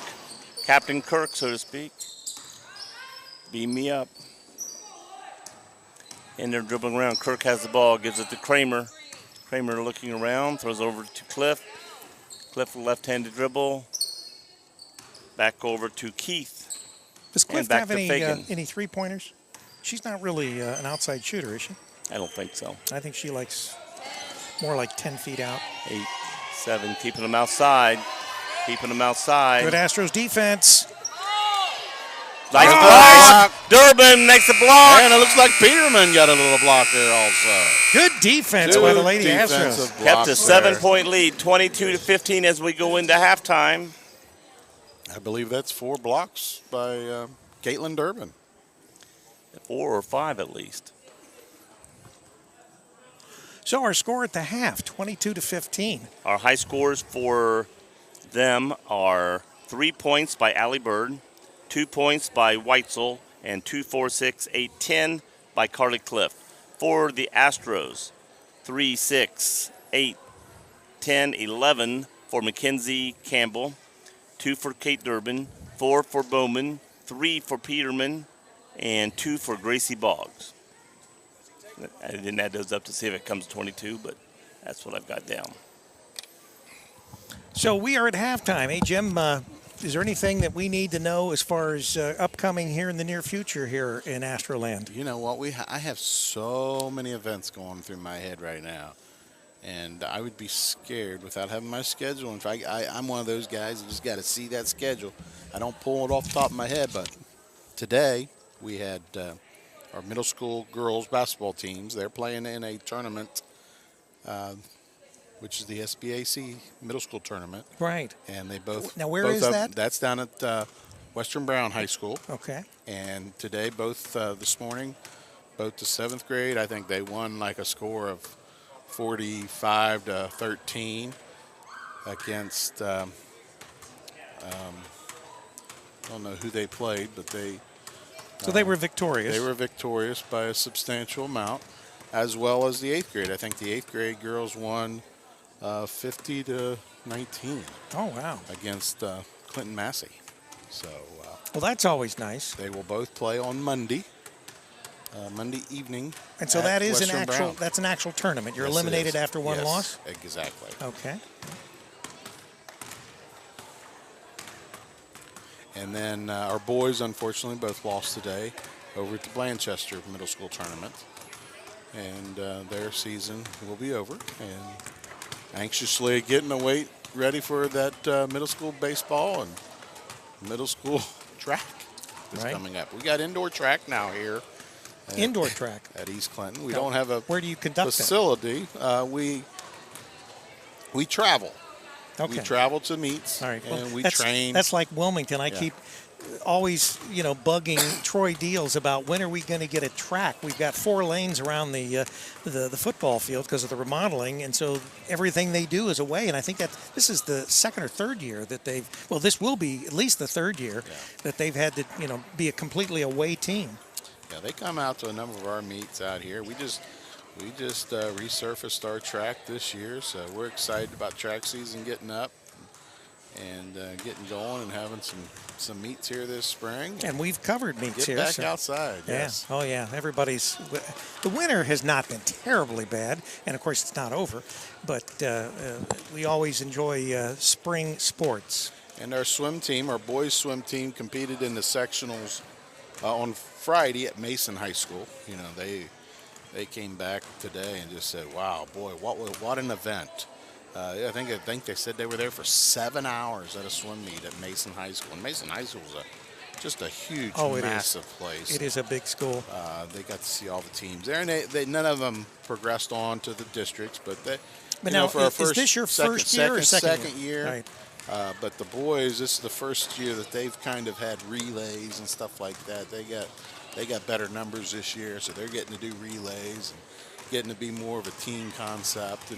Captain Kirk, so to speak. Beam me up. And they're dribbling around. Kirk has the ball, gives it to Kramer. Kramer looking around, throws over to Cliff. Cliff left-handed dribble. Back over to Keith. Does Cliff back have to Fagan. any three-pointers? She's not really an outside shooter, is she? I don't think so. I think she likes more like 10 feet out. 8, 7, keeping them outside. Keeping them outside. Good Astros defense. Nice block. Durbin makes a block. And it looks like Peterman got a little block there also. Good defense by the Lady defensive Astros. Kept a blocks 7-point lead, 22-15 as we go into halftime. there. I believe that's 4 blocks by Caitlin Durbin. 4 or 5 at least. So our score at the half, 22-15. Our high scores for them are 3 points by Allie Bird, 2 points by Weitzel, and 2, 4, 6, 8, 10 by Carly Cliff. For the Astros, 3, 6, 8, 10, 11 for Mackenzie Campbell, 2 for Kate Durbin, 4 for Bowman, 3 for Peterman, and 2 for Gracie Boggs. I didn't add those up to see if it comes to 22, but that's what I've got down. So we are at halftime. Hey, Jim, is there anything that we need to know as far as upcoming here in the near future here in Astroland? You know what? I have so many events going through my head right now. And I would be scared without having my schedule. In fact, I'm one of those guys that just got to see that schedule. I don't pull it off the top of my head, but today we had our middle school girls basketball teams. They're playing in a tournament, which is the SBAC middle school tournament. Right. And they both. Now, where both is of, that? That's down at Western Brown High School. Okay. And today, both this morning, both the 7th grade, I think they won like a score of 45-13 against. I don't know who they played, but they. So they were victorious. They were victorious by a substantial amount, as well as the 8th grade. I think the 8th grade girls won 50-19. Oh, wow. Against Clinton Massey. So. Well, that's always nice. They will both play on Monday evening. And so that is Western Brown. that's an actual tournament. You're Yes, eliminated it is. after one Yes, loss? Exactly. Okay. And then our boys, unfortunately, both lost today over at the Blanchester Middle School Tournament. And their season will be over. And anxiously getting ready for that middle school baseball and middle school track that's coming up. We got indoor track now here. Indoor track at East Clinton. We don't have a where do you conduct facility. We travel. Okay. We travel to meets. All right. Well, and we that's, train. That's like Wilmington. I keep always, bugging Troy Deals about when are we going to get a track. We've got 4 lanes around the football field because of the remodeling, and so everything they do is away. And I think that this is the 2nd or 3rd year that they've. Well, this will be at least the 3rd year that they've had to, be a completely away team. Yeah, they come out to a number of our meets out here. We just resurfaced our track this year, so we're excited about track season getting up and getting going and having some meets here this spring. And we've covered meets here. Get back outside. Yeah. Yes. Oh yeah. The winter has not been terribly bad, and of course it's not over. But we always enjoy spring sports. And our swim team, our boys swim team, competed in the sectionals on Friday at Mason High School. They came back today and just said, "Wow, boy, what an event!" I think they said they were there for 7 hours at a swim meet at Mason High School. And Mason High School is just a huge, massive place. It is a big school. They got to see all the teams there, and they none of them progressed on to the districts. But now, for our is this your first year or second year? Right. But the boys, this is the first year that they've kind of had relays and stuff like that. They got better numbers this year, so they're getting to do relays and getting to be more of a team concept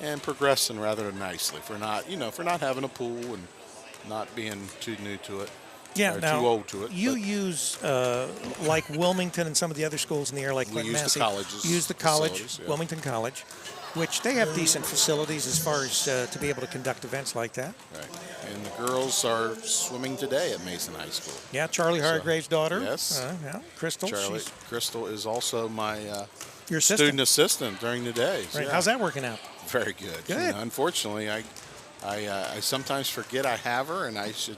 and progressing rather nicely for not having a pool and not being too new to it. Yeah, or now, too old to it. You use, like Wilmington and some of the other schools in the area, like We use the colleges. Use the college, facilities, yeah. Wilmington College, which they have decent facilities as far as to be able to conduct events like that. Right. And the girls are swimming today at Mason High School. Yeah, Charlie Hargrave's daughter. Yes. Yeah, Crystal. Crystal is also my Your assistant. student assistant during the day. Right. Yeah. How's that working out? Very good. Good. Unfortunately, I sometimes forget I have her, and I should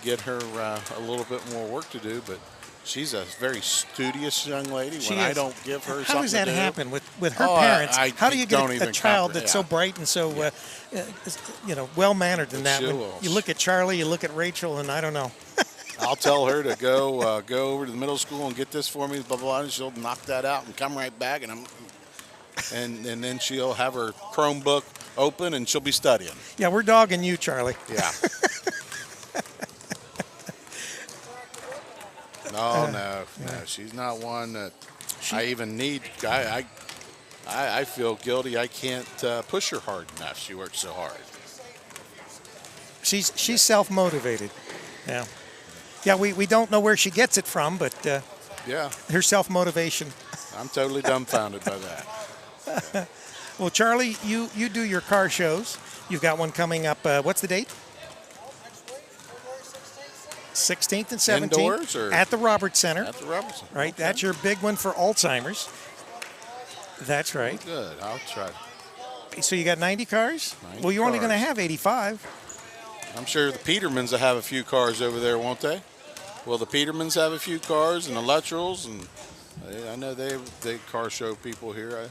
get her a little bit more work to do, but she's a very studious young lady. She when I is. don't give her How something does that to do, happen with her Oh, parents? I How do you don't get a even child that's so comprehend. bright and so well-mannered in that? She When will. you look at Charlie, you look at Rachel, and I don't know. I'll tell her to go over to the middle school and get this for me, blah, blah, blah, and she'll knock that out and come right back, and then she'll have her Chromebook open and she'll be studying. Yeah, we're dogging you, Charlie. Yeah. No, she's not one that I even need. I feel guilty. I can't push her hard enough. She works so hard. She's self-motivated. Yeah. Yeah, we don't know where she gets it from, but Yeah, her self-motivation. I'm totally dumbfounded by that. Well, Charlie, you do your car shows. You've got one coming up. What's the date? 16th and 17th. Indoors or at the Roberts Center. at the Robertson? Right, Okay. that's your big one for Alzheimer's. That's right. Good. I'll try. So you got 90 cars? 90 Well, you're only cars. going to have 85. I'm sure the Petermans will have a few cars over there, won't they? Will the Petermans have a few cars and the Luttrells? And I know they car show people here. I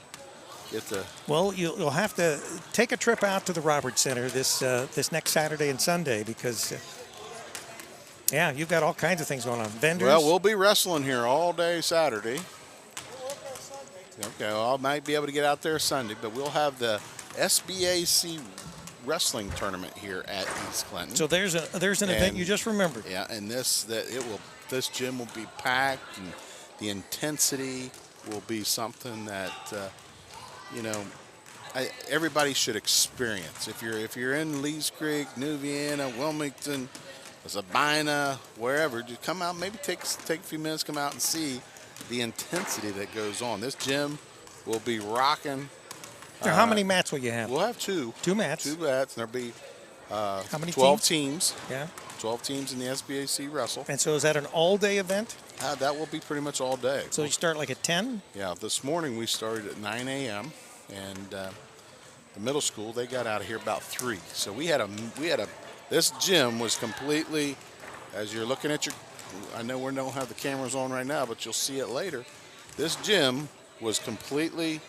get to. Well, you'll have to take a trip out to the Roberts Center this next Saturday and Sunday because, yeah, you've got all kinds of things going on. Vendors. Well, we'll be wrestling here all day Saturday. Okay, well, I might be able to get out there Sunday, but we'll have the SBAC wrestling tournament here at East Clinton. So there's an event you just remembered. Yeah, and this gym will be packed, and the intensity will be something that everybody should experience. If you're in Lees Creek, New Vienna, Wilmington, Sabina, wherever, just come out. Maybe take a few minutes, come out and see the intensity that goes on. This gym will be rocking. Now, how many mats will you have? We'll have two. Two mats. Two mats, and there'll be How many 12 teams? Yeah. 12 teams in the SBAC wrestle. And so is that an all-day event? That will be pretty much all day. So you start like at 10? Yeah, this morning we started at 9 a.m. and the middle school, they got out of here about 3. So this gym was completely, as you're looking at I know we don't have the cameras on right now, but you'll see it later. This gym was completely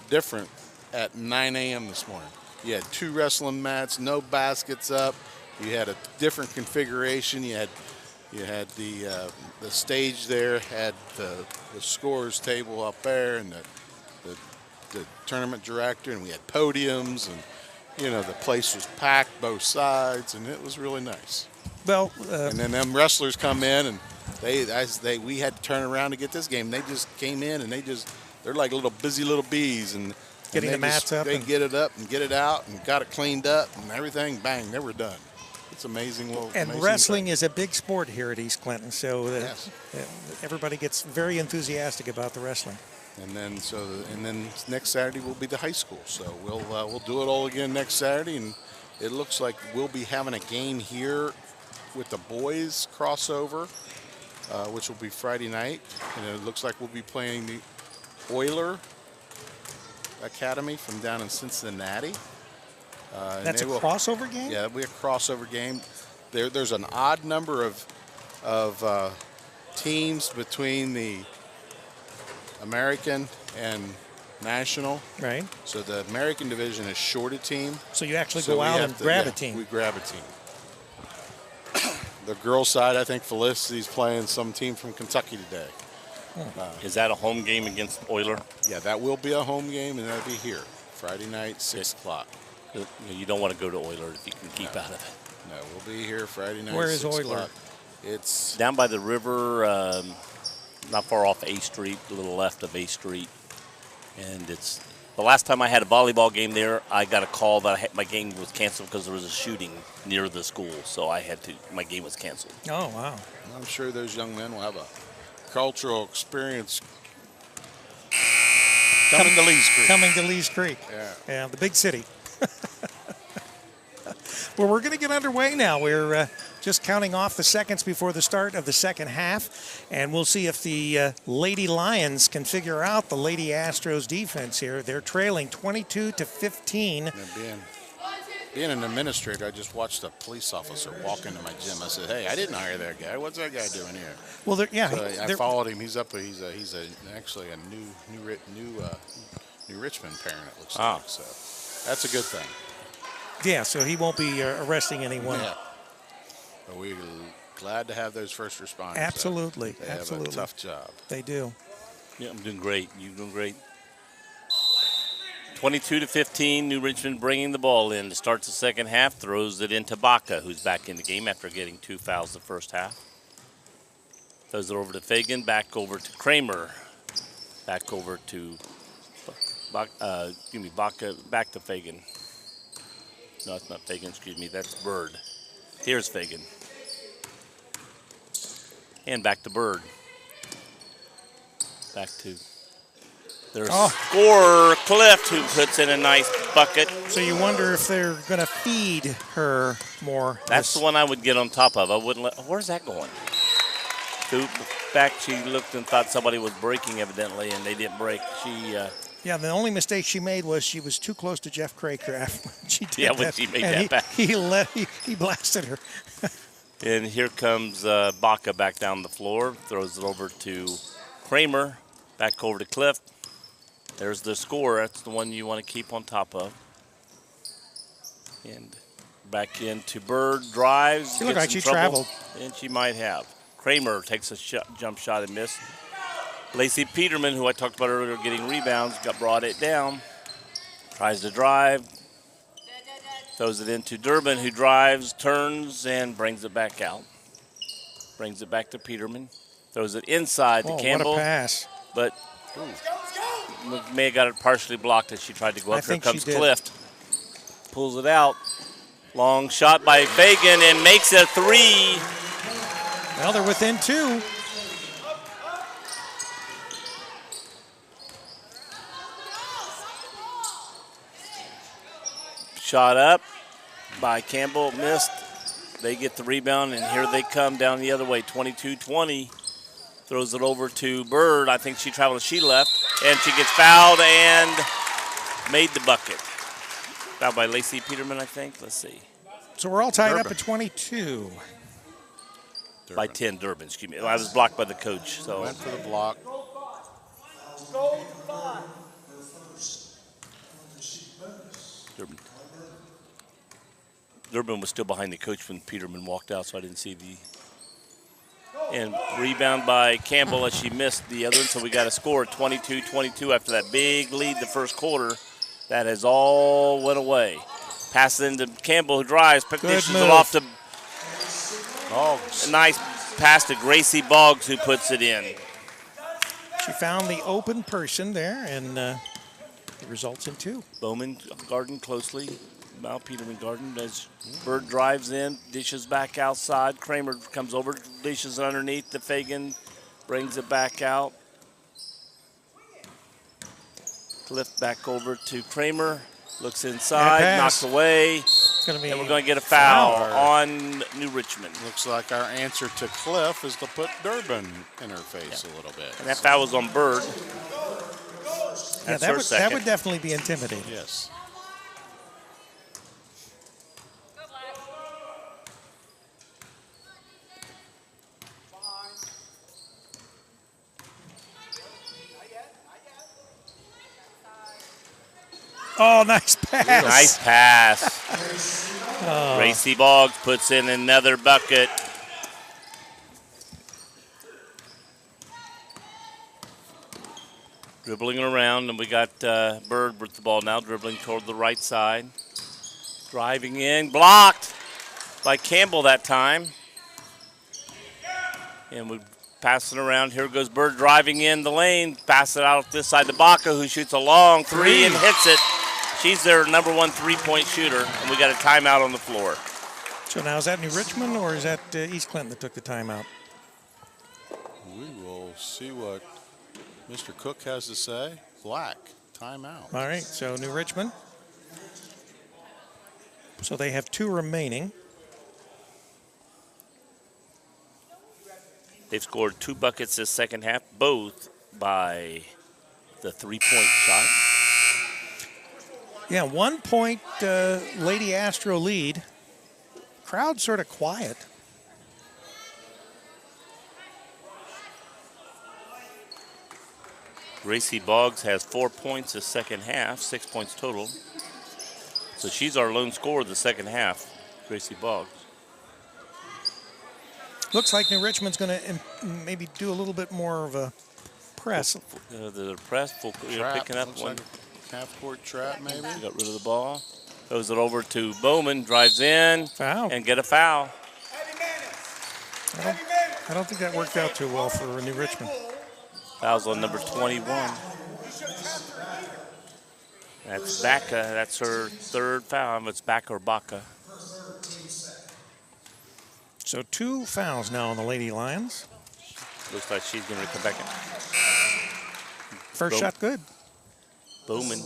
different at 9 a.m. this morning. You had 2 wrestling mats, no baskets up. You had a different configuration. You had the stage there, had the scores table up there, and the tournament director, and we had podiums, and the place was packed both sides, and it was really nice. Well, And then them wrestlers come in, and we had to turn around to get this game. They just came in, and they're like busy little bees, and Getting the mats up They and- get it up and get it out, and got it cleaned up, and everything. Bang, they were done. It's amazing. Amazing wrestling thing. is a big sport here at East Clinton, so Yes. everybody gets very enthusiastic about the wrestling. And then next Saturday will be the high school. So we'll do it all again next Saturday, and it looks like we'll be having a game here with the boys crossover, which will be Friday night, and it looks like we'll be playing the Oiler Academy from down in Cincinnati. And That's a crossover game? Yeah, it'll be a crossover game. There's an odd number of teams between the American and national. Right. So the American division is short a team. So you actually So go we out have and to- grab yeah, a team. We grab a team. The girls' side, I think Felicity's playing some team from Kentucky today. Is that a home game against Euler? Yeah, that will be a home game, and that'll be here Friday night, 6 o'clock. You don't want to go to Euler if you can keep out of it. No, we'll be here Friday night. Where is 6 Euler? o'clock. It's Down by the river, not far off A Street, a little left of A Street. And it's the last time I had a volleyball game there, I got a call that my game was canceled because there was a shooting near the school. So my game was canceled. Oh, wow. I'm sure those young men will have a cultural experience coming to Lee's Creek. Coming to Lee's Creek. Yeah. The big city. Well, we're going to get underway now. We're just counting off the seconds before the start of the second half, and we'll see if the Lady Lions can figure out the Lady Astros defense here. They're trailing 22-15. And being an administrator, I just watched a police officer walk into my gym. I said, "Hey, I didn't hire that guy. What's that guy doing here?" Well, So I followed him. He's up. He's actually a new Richmond parent. It looks like. So that's a good thing. Yeah, so he won't be arresting anyone. Yeah. But we're glad to have those first responders. Absolutely. They Absolutely. have a tough job. They do. Yeah, I'm doing great. You're doing great. 22-15, New Richmond bringing the ball in to start the second half. Throws it into Baca, who's back in the game after getting 2 fouls the first half. Throws it over to Fagan, back over to Kramer. Back over to Baca, back to Fagan. No, it's not Fagan, excuse me, that's Bird. Here's Fagan. And back to Bird. Back to their scorer, Clift, who puts in a nice bucket. So you wonder if they're going to feed her more. That's the one I would get on top of. I wouldn't let, where's that going? Back, she looked and thought somebody was braking evidently, and they didn't brake. Yeah, the only mistake she made was she was too close to Jeff Craycraft when she did Yeah, when that. she made And that back. He blasted her. And here comes Baca back down the floor. Throws it over to Kramer. Back over to Cliff. There's the score. That's the one you want to keep on top of. And back into Bird. Drives. She looked like she trouble, traveled. and she might have. Kramer takes a jump shot and missed. Lacey Peterman, who I talked about earlier, getting rebounds, brought it down. Tries to drive. Throws it into Durbin, who drives, turns, and brings it back out. Brings it back to Peterman. Throws it inside to Campbell. What a pass. But may have got it partially blocked as she tried to go up. Here comes Clift. Pulls it out. Long shot by Fagan and makes it 3. Well, they're within 2. Shot up by Campbell, missed. They get the rebound, and here they come down the other way, 22-20. Throws it over to Bird. I think she traveled, she left, and she gets fouled and made the bucket. Fouled by Lacey Peterman, I think. Let's see. So we're all tied up at 22. Durbin. By 10, Durbin, excuse me. I was blocked by the coach. So Went for the block. Durbin was still behind the coach when Peterman walked out, so I didn't see the. And rebound by Campbell as she missed the other one, so we got a score 22-22 after that big lead the first quarter. That has all went away. Pass it into Campbell, who drives, dishes it off to Boggs. A nice pass to Gracie Boggs, who puts it in. She found the open person there, and it results in 2. Bowman guarding closely. Mount Peterman Garden as Bird drives in, dishes back outside. Kramer comes over, dishes underneath the Fagan, brings it back out. Cliff back over to Kramer, looks inside, knocks away. It's gonna be and we're going to get a foul on New Richmond. Looks like our answer to Cliff is to put Durbin in her face a little bit. And that foul was on Bird. Yeah, that would definitely be intimidating. Yes. Oh, nice pass. Nice pass. Gracie Boggs puts in another bucket. Dribbling around, and we got Bird with the ball now, dribbling toward the right side. Driving in, blocked by Campbell that time. And we pass it around. Here goes Bird driving in the lane. Pass it out this side to Baca, who shoots a long three and hits it. She's their number one three-point shooter, and we got a timeout on the floor. So now is that New Richmond or is that East Clinton that took the timeout? We will see what Mr. Cook has to say. Black, timeout. All right, so New Richmond. So they have 2 remaining. They've scored 2 buckets this second half, both by the three-point shot. Yeah, 1 point Lady Astro lead. Crowd sort of quiet. Gracie Boggs has 4 points this second half, 6 points total. So she's our lone scorer the second half, Gracie Boggs. Looks like New Richmond's going to maybe do a little bit more of a press. The press, picking up one. Like half-court trap, maybe. Got rid of the ball. Throws it over to Bowman, drives in, Foul. and get a foul. I don't think that worked out too well for New Richmond. Foul's on number 21. That's Baca. That's her 3rd foul. It's Baca or Baca. So 2 fouls now on the Lady Lions. Looks like she's going to come back in. First shot good. Bowman.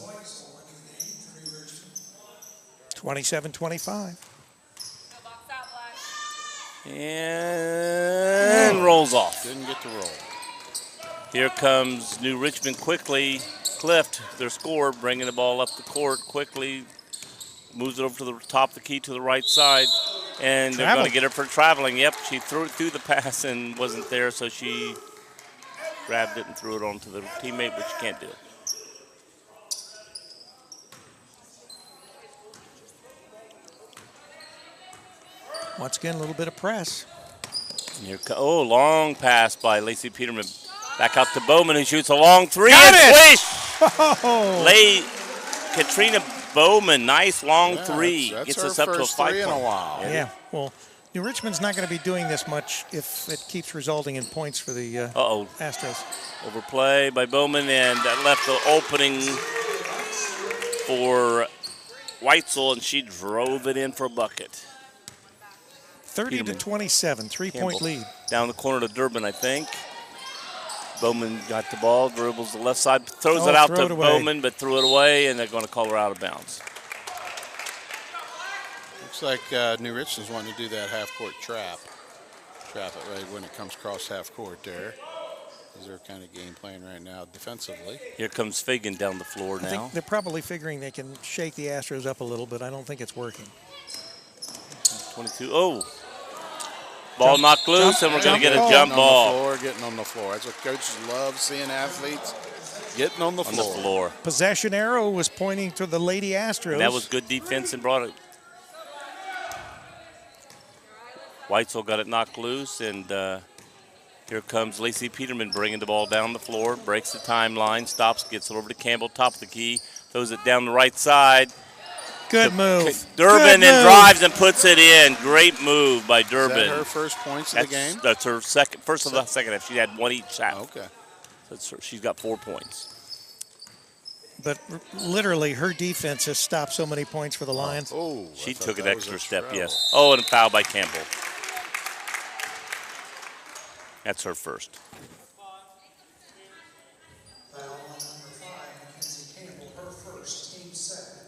27-25. And rolls off. Didn't get to roll. Here comes New Richmond quickly. Clift, their scorer, bringing the ball up the court quickly. Moves it over to the top of the key to the right side. And they're going to get her for traveling. Yep, she threw it through the pass and wasn't there, so she grabbed it and threw it on to the teammate, which you can't do. Once again, a little bit of press. And here long pass by Lacey Peterman. Back out to Bowman, who shoots a long three. Got and it! swish! Oh. Katrina Bowman, nice long three. That's Gets her us up to a first 5 three in a while. Yeah, well, New Richmond's not going to be doing this much if it keeps resulting in points for the Astros. Overplay by Bowman, and that left the opening for Weitzel, and she drove it in for a bucket. 30-27, 3-point lead. Down the corner to Durbin, I think. Bowman got the ball, dribbles the left side, throws it out to Bowman, but threw it away, and they're going to call her out of bounds. Looks like New Richmond's wanting to do that half-court trap. Trap it right when it comes across half-court there. Is their kind of game plan right now defensively. Here comes Fagan down the floor now. I think they're probably figuring they can shake the Astros up a little bit. I don't think it's working. 22. Oh. Ball knocked loose, and we're going to get a jump ball. Getting on the floor. That's what coaches love, seeing athletes getting on the floor. Possession arrow was pointing to the Lady Astros. And that was good defense and brought it. Weitzel got it knocked loose, and here comes Lacey Peterman bringing the ball down the floor, breaks the timeline, stops, gets it over to Campbell, top of the key, throws it down the right side. Good move. Durbin and drives and puts it in. Great move by Durbin. Is that her first points of the game? That's her first of the second half. She had one each half. Okay. So she's got 4 points. But literally, her defense has stopped so many points for the Lions. Oh, she took an extra step, yes. Oh, and a foul by Campbell. That's her first. Foul on number 5, Mackenzie Campbell, her first, team second.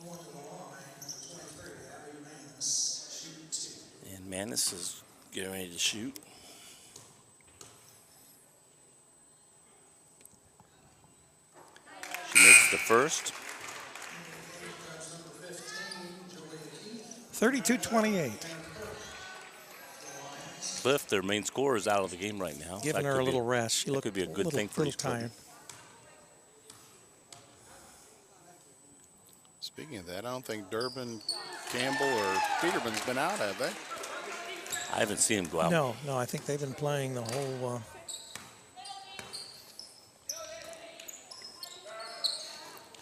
Going to the line, number 23, Abby Manis, shoot 2. And Manis is getting ready to shoot. She makes the first. 32-28. Cliff, their main scorer, is out of the game right now. Giving her a little rest. She looked could be a good thing for little tired. don't think Durbin, Campbell, or Peterman's been out, have they? I haven't seen him go out. No, I think they've been playing the whole.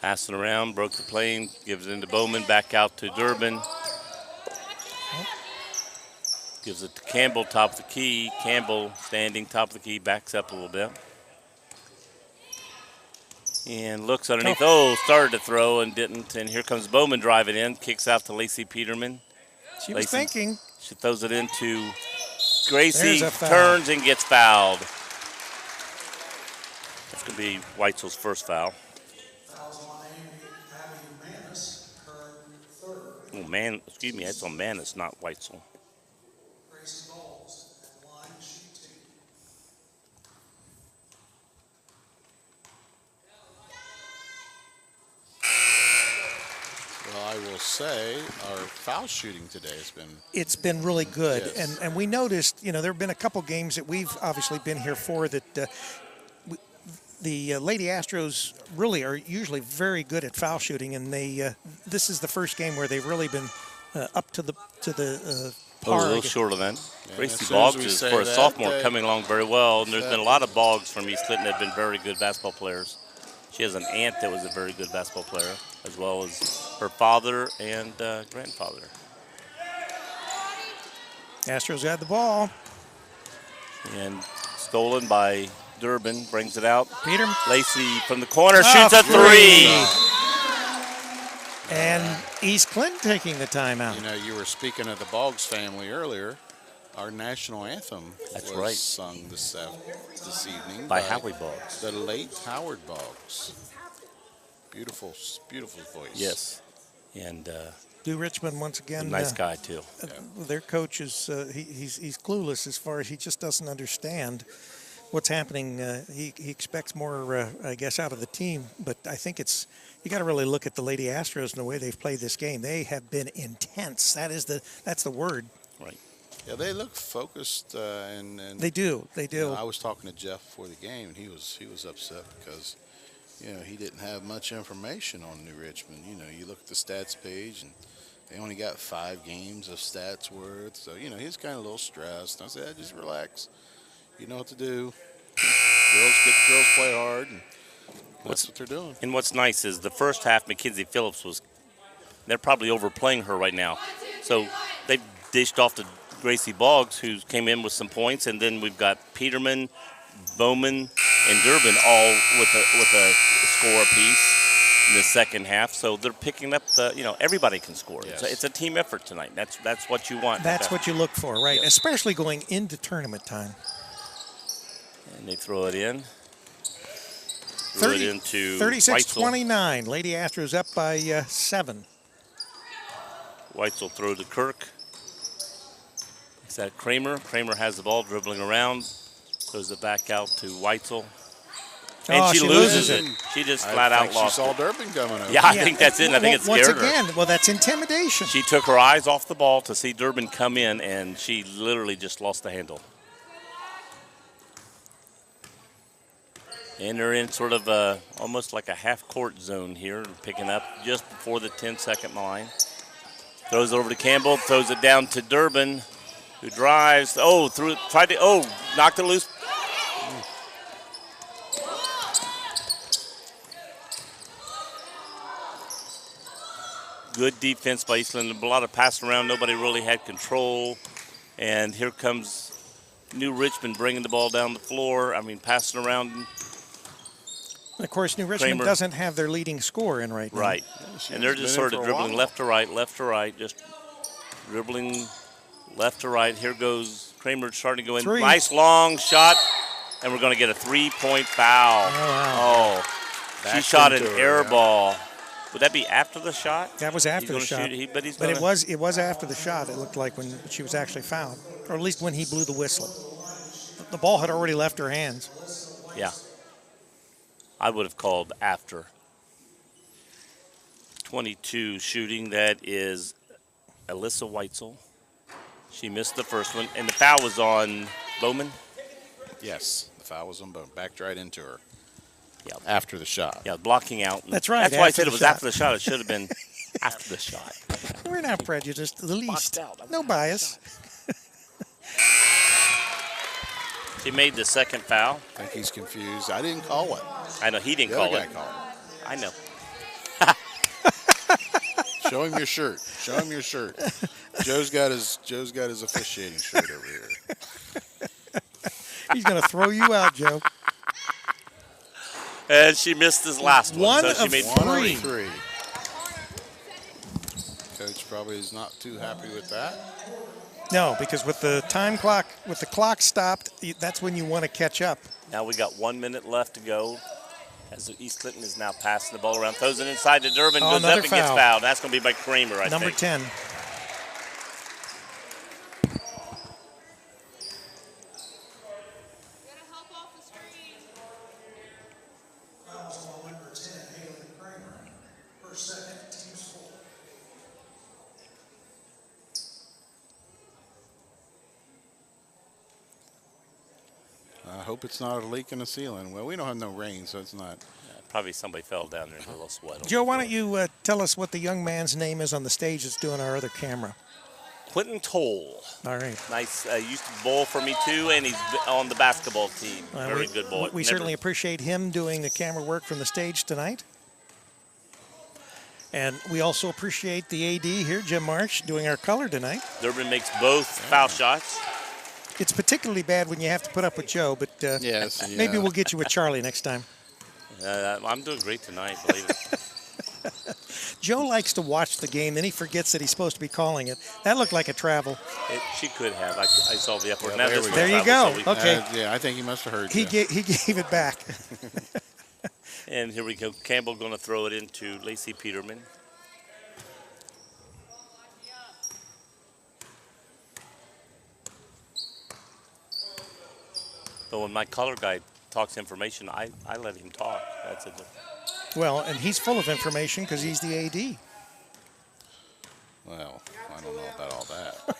Passing around, broke the plane, gives it into Bowman, back out to Durbin. Gives it to Campbell, top of the key. Campbell standing, top of the key, backs up a little bit. And looks underneath. Oh, started to throw and didn't. And here comes Bowman driving in, kicks out to Lacey Peterman. She was thinking. She throws it into Gracie, There's a foul. turns and gets fouled. That's going to be Weitzel's first foul. Fouls on Abby Manis, her third. Oh, man, excuse me, it's on Manis, not Weitzel. Gracie Bowles at the line, sheet 2. Well, I will say our foul shooting today has been. It's been really good, Yes. and we noticed, there have been a couple games that we've obviously been here for that the Lady Astros really are usually very good at foul shooting, and this is the first game where they've really been up to the par. A little short of that. Yeah, Gracie as soon as Boggs we is, say for a that, sophomore, they- coming along very well. And there's been a lot of Boggs from East Clinton that have been very good basketball players. She has an aunt that was a very good basketball player, as well as her father and grandfather. Astros had the ball. And stolen by Durbin, brings it out. Peter. Lacey from the corner shoots a three. three. And East Clinton taking the timeout. You know, you were speaking of the Boggs family earlier. Our national anthem That's was right. sung this evening By Howie Boggs. the late Howard Boggs. Beautiful, beautiful voice. Yes. And Do Richmond once again. nice guy, too. Their coach is he's clueless as far as he just doesn't understand what's happening. He expects more, I guess, out of the team. But I think you got to really look at the Lady Astros and the way they've played this game. They have been intense. That's the word. Right. Yeah, they look focused, and They do. They do. I was talking to Jeff before the game, and he was upset because he didn't have much information on New Richmond. You look at the stats page, and they only got 5 games of stats worth. So he's kind of a little stressed. And I said, just relax. You know what to do. Girls play hard, and that's what they're doing. And what's nice is the first half, Mackenzie Phillips they're probably overplaying her right now. So they dished off to Gracie Boggs, who came in with some points, and then we've got Peterman, Bowman, and Durbin all with a score apiece in the second half. So they're picking up everybody can score. Yes. It's a team effort tonight. That's what you want. That's what you look for, right? Yes. Especially going into tournament time. And they throw it in. Throw it into 36-29. Lady Astros up by 7. Weitzel throw to Kirk. Is that Kramer? Kramer has the ball dribbling around. Throws it back out to Weitzel. And she loses it. She just flat out lost She saw it. Durbin coming over. Yeah, I think that's it. I think it Once scared her. again, well, that's intimidation. She took her eyes off the ball to see Durbin come in, and she literally just lost the handle. And they're in sort of almost like a half-court zone here, picking up just before the 10-second line. Throws it over to Campbell, throws it down to Durbin, who drives. Knocked it loose. Good defense by Eastland. A lot of passing around. Nobody really had control. And here comes New Richmond bringing the ball down the floor. Passing around. Of course, New Richmond Kramer. doesn't have their leading scorer in right now. Right. she And they're has just been in sort of for a dribbling while. left to right, just dribbling left to right. Here goes Kramer starting to go in. Three. Nice long shot, and we're going to get a three-point foul. Oh, wow. She Back shot an into her, air yeah. ball. Would that be after the shot? That was after the He's gonna shot. shoot, but he's But gonna, it was after the shot. It looked like when she was actually fouled, or at least when he blew the whistle. The ball had already left her hands. Yeah. I would have called after. 22 shooting. That is Alyssa Weitzel. She missed the first one, and the foul was on Bowman. Yes, the foul was on Bowman. Backed right into her. Yeah. After the shot. Yeah, blocking out. That's right, That's why I after said the it was shot. after the shot. It should have been after the shot. We're not prejudiced, the least. Boxed out. No bias. She made the second foul. I think he's confused. I didn't call it. I know he didn't The call other it. guy called I know. it. Show him your shirt. Show him your shirt. Joe's got his officiating shirt over here. He's going to throw you out, Joe. And she missed his last one. One So she of made three. 1 of 3. Coach probably is not too happy with that. No, because with the time clock, with the clock stopped, that's when you want to catch up. Now we got 1 minute left to go. As East Clinton is now passing the ball around, throws it inside to Durbin, Oh, goes up another and gets foul. fouled. That's going to be by Kramer, I Number think. 10. Fouls on number 10, Haley Kramer. Her second, team's four. I hope it's not a leak in the ceiling. Well, we don't have no rain, so it's not. Probably somebody fell down there and a little sweat. on Joe, the why floor. don't you tell us what the young man's name is on the stage that's doing our other camera? Quentin Toll. All right. Nice. Used to bowl for me too, and he's on the basketball team. Very we, good boy. We certainly appreciate him doing the camera work from the stage tonight. And we also appreciate the AD here, Jim Marsh, doing our color tonight. Durbin makes both foul shots. It's particularly bad when you have to put up with Joe, but Yes. maybe we'll get you with Charlie next time. I'm doing great tonight, believe it. Joe likes to watch the game, then he forgets that he's supposed to be calling it. That looked like a travel. She could have. I saw the upward. Yeah, Now there this we was go. There you travel, go. so we- Okay. Yeah, I think he must have heard He you. gave it back. And here we go. Campbell going to throw it into Lacey Peterman. But when my color guy talks information, I let him talk. That's a Well, and he's full of information because he's the AD. Well, I don't know about all that.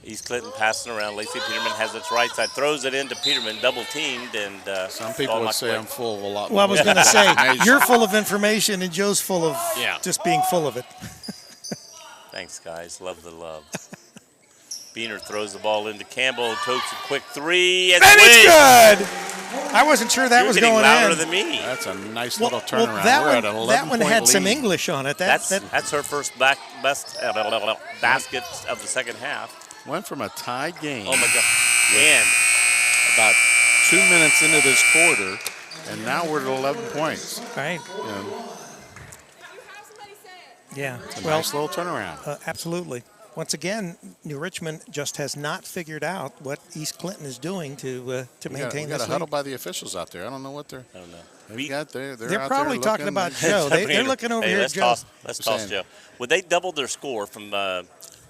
East Clinton passing around. Lacey Peterman has its right side, throws it into Peterman, double teamed, and Some people would say I'm full of a lot Well, I more was going to say, information. you're full of information and Joe's full of just being full of it. Thanks, guys. Love the love. Beener throws the ball into Campbell, takes a quick three, and And it's wins. good! I wasn't sure that You're was getting going louder in. Than me. That's a nice Well, little turnaround. that We're one, at an 11 that one point had some lead. English on it. That's her first best basket of the second half. Went from a tied game Oh my God! And about 2 minutes into this quarter, and now we're at 11 points. Right. And Yeah. it's a Well, nice little turnaround. absolutely. Once again, New Richmond just has not figured out what East Clinton is doing to We got maintain a this huddle lead. by the officials out there. I don't know what they're. I don't know. They're They're out probably there talking looking. about Joe. They're looking over Hey, here at let's Joe. Let's You're toss saying- Joe. Would they double their score from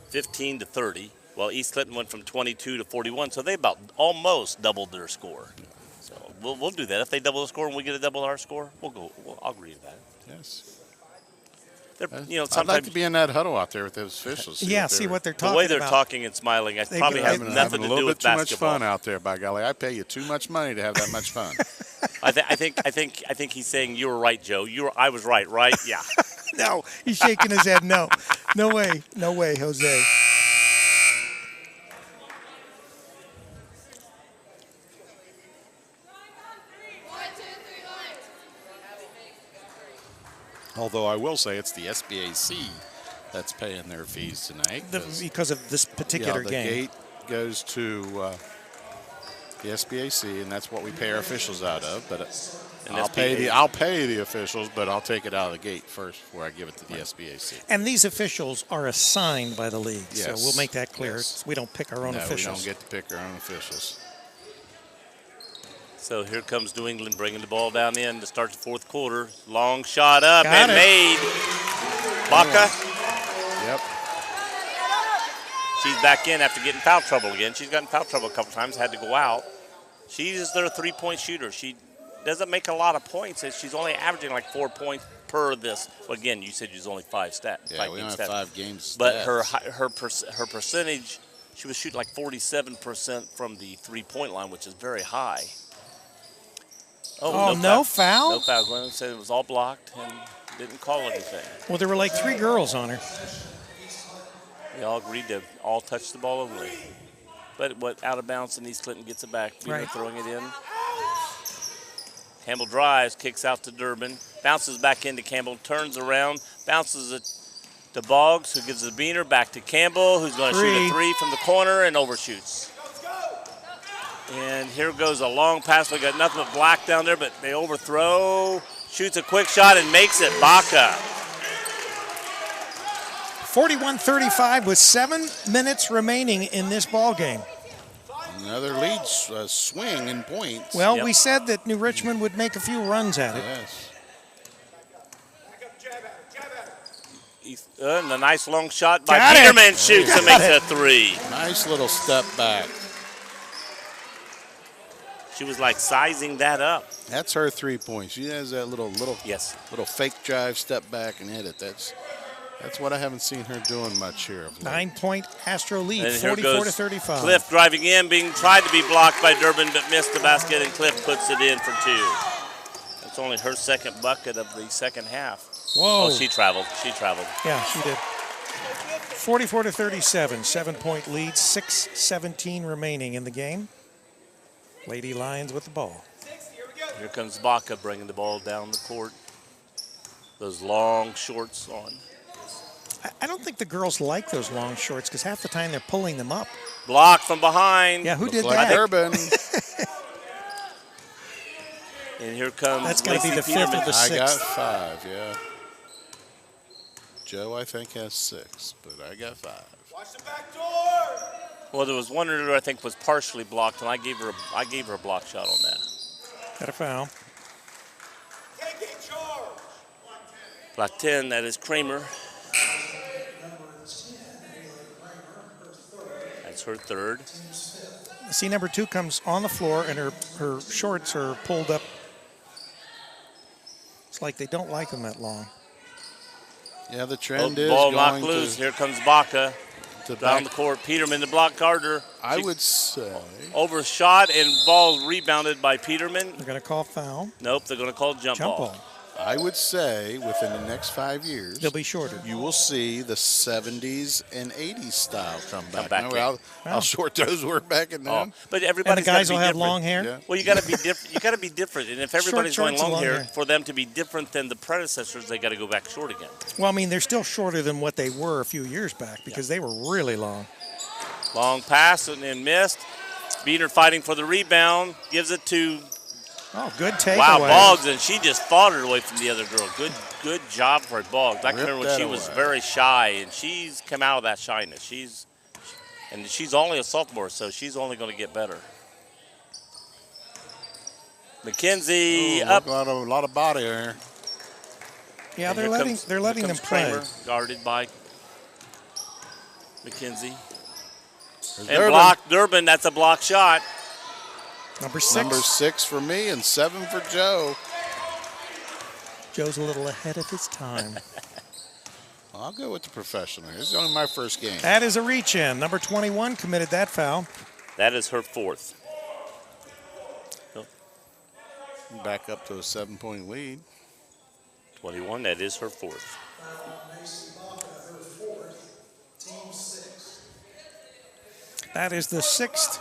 15 to 30? Well, East Clinton went from 22 to 41, so they about almost doubled their score. So we'll do that. If they double the score and we get to double our score, I'll agree with that. Yes. They're, I'd like sometimes to be in that huddle out there with those officials. See what they're the talking way they're about. talking and smiling, it probably has having nothing a to little do with bit too much basketball. fun out there. By golly, I pay you too much money to have that much fun. I think he's saying you were right, Joe. I was right, right? Yeah. No, he's shaking his head. No. No way, Jose. Although I will say it's the SBAC that's paying their fees tonight. Because of this particular the game. gate goes to the SBAC, and that's what we pay our officials out of. But I'll pay the officials, but I'll take it out of the gate first before I give it to the SBAC. And these officials are assigned by the league, so Yes. we'll make that clear. Yes. We don't pick our own No, officials. we don't get to pick our own officials. So here comes New England bringing the ball down in to start the fourth quarter. Long shot up Got and it. made. Baca, Yep. she's back in after getting foul trouble again. She's gotten foul trouble a couple times, had to go out. She's their three-point shooter. She doesn't make a lot of points. She's only averaging like 4 points per this. Well, again, you said she's only five Yeah, we game only have stat. 5 games. But stats. her percentage, she was shooting like 47% from the three-point line, which is very high. Oh, no foul? No foul. Glenn said it was all blocked, and didn't call anything. Well, there were like 3 girls on her. They all agreed to all touch the ball only. But what out of bounds, and East Clinton gets it back. Right. Throwing it in. Campbell drives, kicks out to Durbin, bounces back into Campbell, turns around, bounces it to Boggs, who gives the beaner back to Campbell, who's going to shoot a 3 from the corner and overshoots. And here goes a long pass. We got nothing but Black down there, but they overthrow. Shoots a quick shot and makes it. Baca. 41-35 with 7 minutes remaining in this ball game. Another lead swing in points. Well, we said that New Richmond would make a few runs at it. Yes. And a nice long shot by Got it. Peterman shoots and makes it a 3. Nice little step back. She was like sizing that up. That's her 3 points. She has that little Yes. little fake drive, step back and hit it. That's what I haven't seen her doing much here of late. 9-point Astro lead, And here 44-35. Cliff driving in, being tried to be blocked by Durbin, but missed the basket, and Cliff puts it in for 2. That's only her second bucket of the second half. Whoa. Oh, she traveled. She traveled. Yeah, she did. 44-37, 7-point lead, 6:17 remaining in the game. Lady Lions with the ball. Here comes Baca bringing the ball down the court. Those long shorts on. I don't think the girls like those long shorts because half the time they're pulling them up. Blocked from behind. Yeah, who Looks did like that? Durbin. And here comes That's going to be Lacey the 5th Peterman. or the I got 6th. 5, yeah. Joe, I think, has 6, but I got 5. Watch the back door. Well, there was one who I think was partially blocked, and I gave her a block shot on that. Got a foul. Taking charge. Block 10, that is Kramer. That's her 3rd. See, number 2 comes on the floor, and her shorts are pulled up. It's like they don't like them that long. Yeah, the trend is Ball going knocked loose. to Here comes Baca down back. the court. Peterman, the block Carter. I would say Overshot and ball rebounded by Peterman. They're going to call foul. Nope, they're going to call jump ball. I would say within the next 5 years, They'll be shorter. you will see the 70s and 80s style come back. back Remember in. how short those were back in then? But And everybody's the guys gotta will be have different. long hair. Yeah. Well, you got to be different. You got to be different, and if everybody's going shorts and long long hair, hair. for them to be different than the predecessors, they got to go back short again. Well, I mean, they're still shorter than what they were a few years back because they were really long. Long pass and then missed. Beaner fighting for the rebound, gives it to Oh, good takeaway. wow Boggs, and she just fought her away from the other girl. Good job for Boggs. I can Ripped remember when that she was away. very shy, and she's come out of that shyness. She's only a sophomore, so she's only going to get better. McKenzie Ooh, up. A lot of body there. Yeah, And they're here letting here them comes play. Kramer, guarded by McKenzie. There's And Durbin. blocked Durbin. That's a block shot. Number 6. Number 6 for me and 7 for Joe. Joe's a little ahead of his time. I'll go with the professional. This is only my first game. That is a reach in. Number 21 committed that foul. That is her 4th. Back up to a 7-point lead. 21. That is her 4th. That is the 6th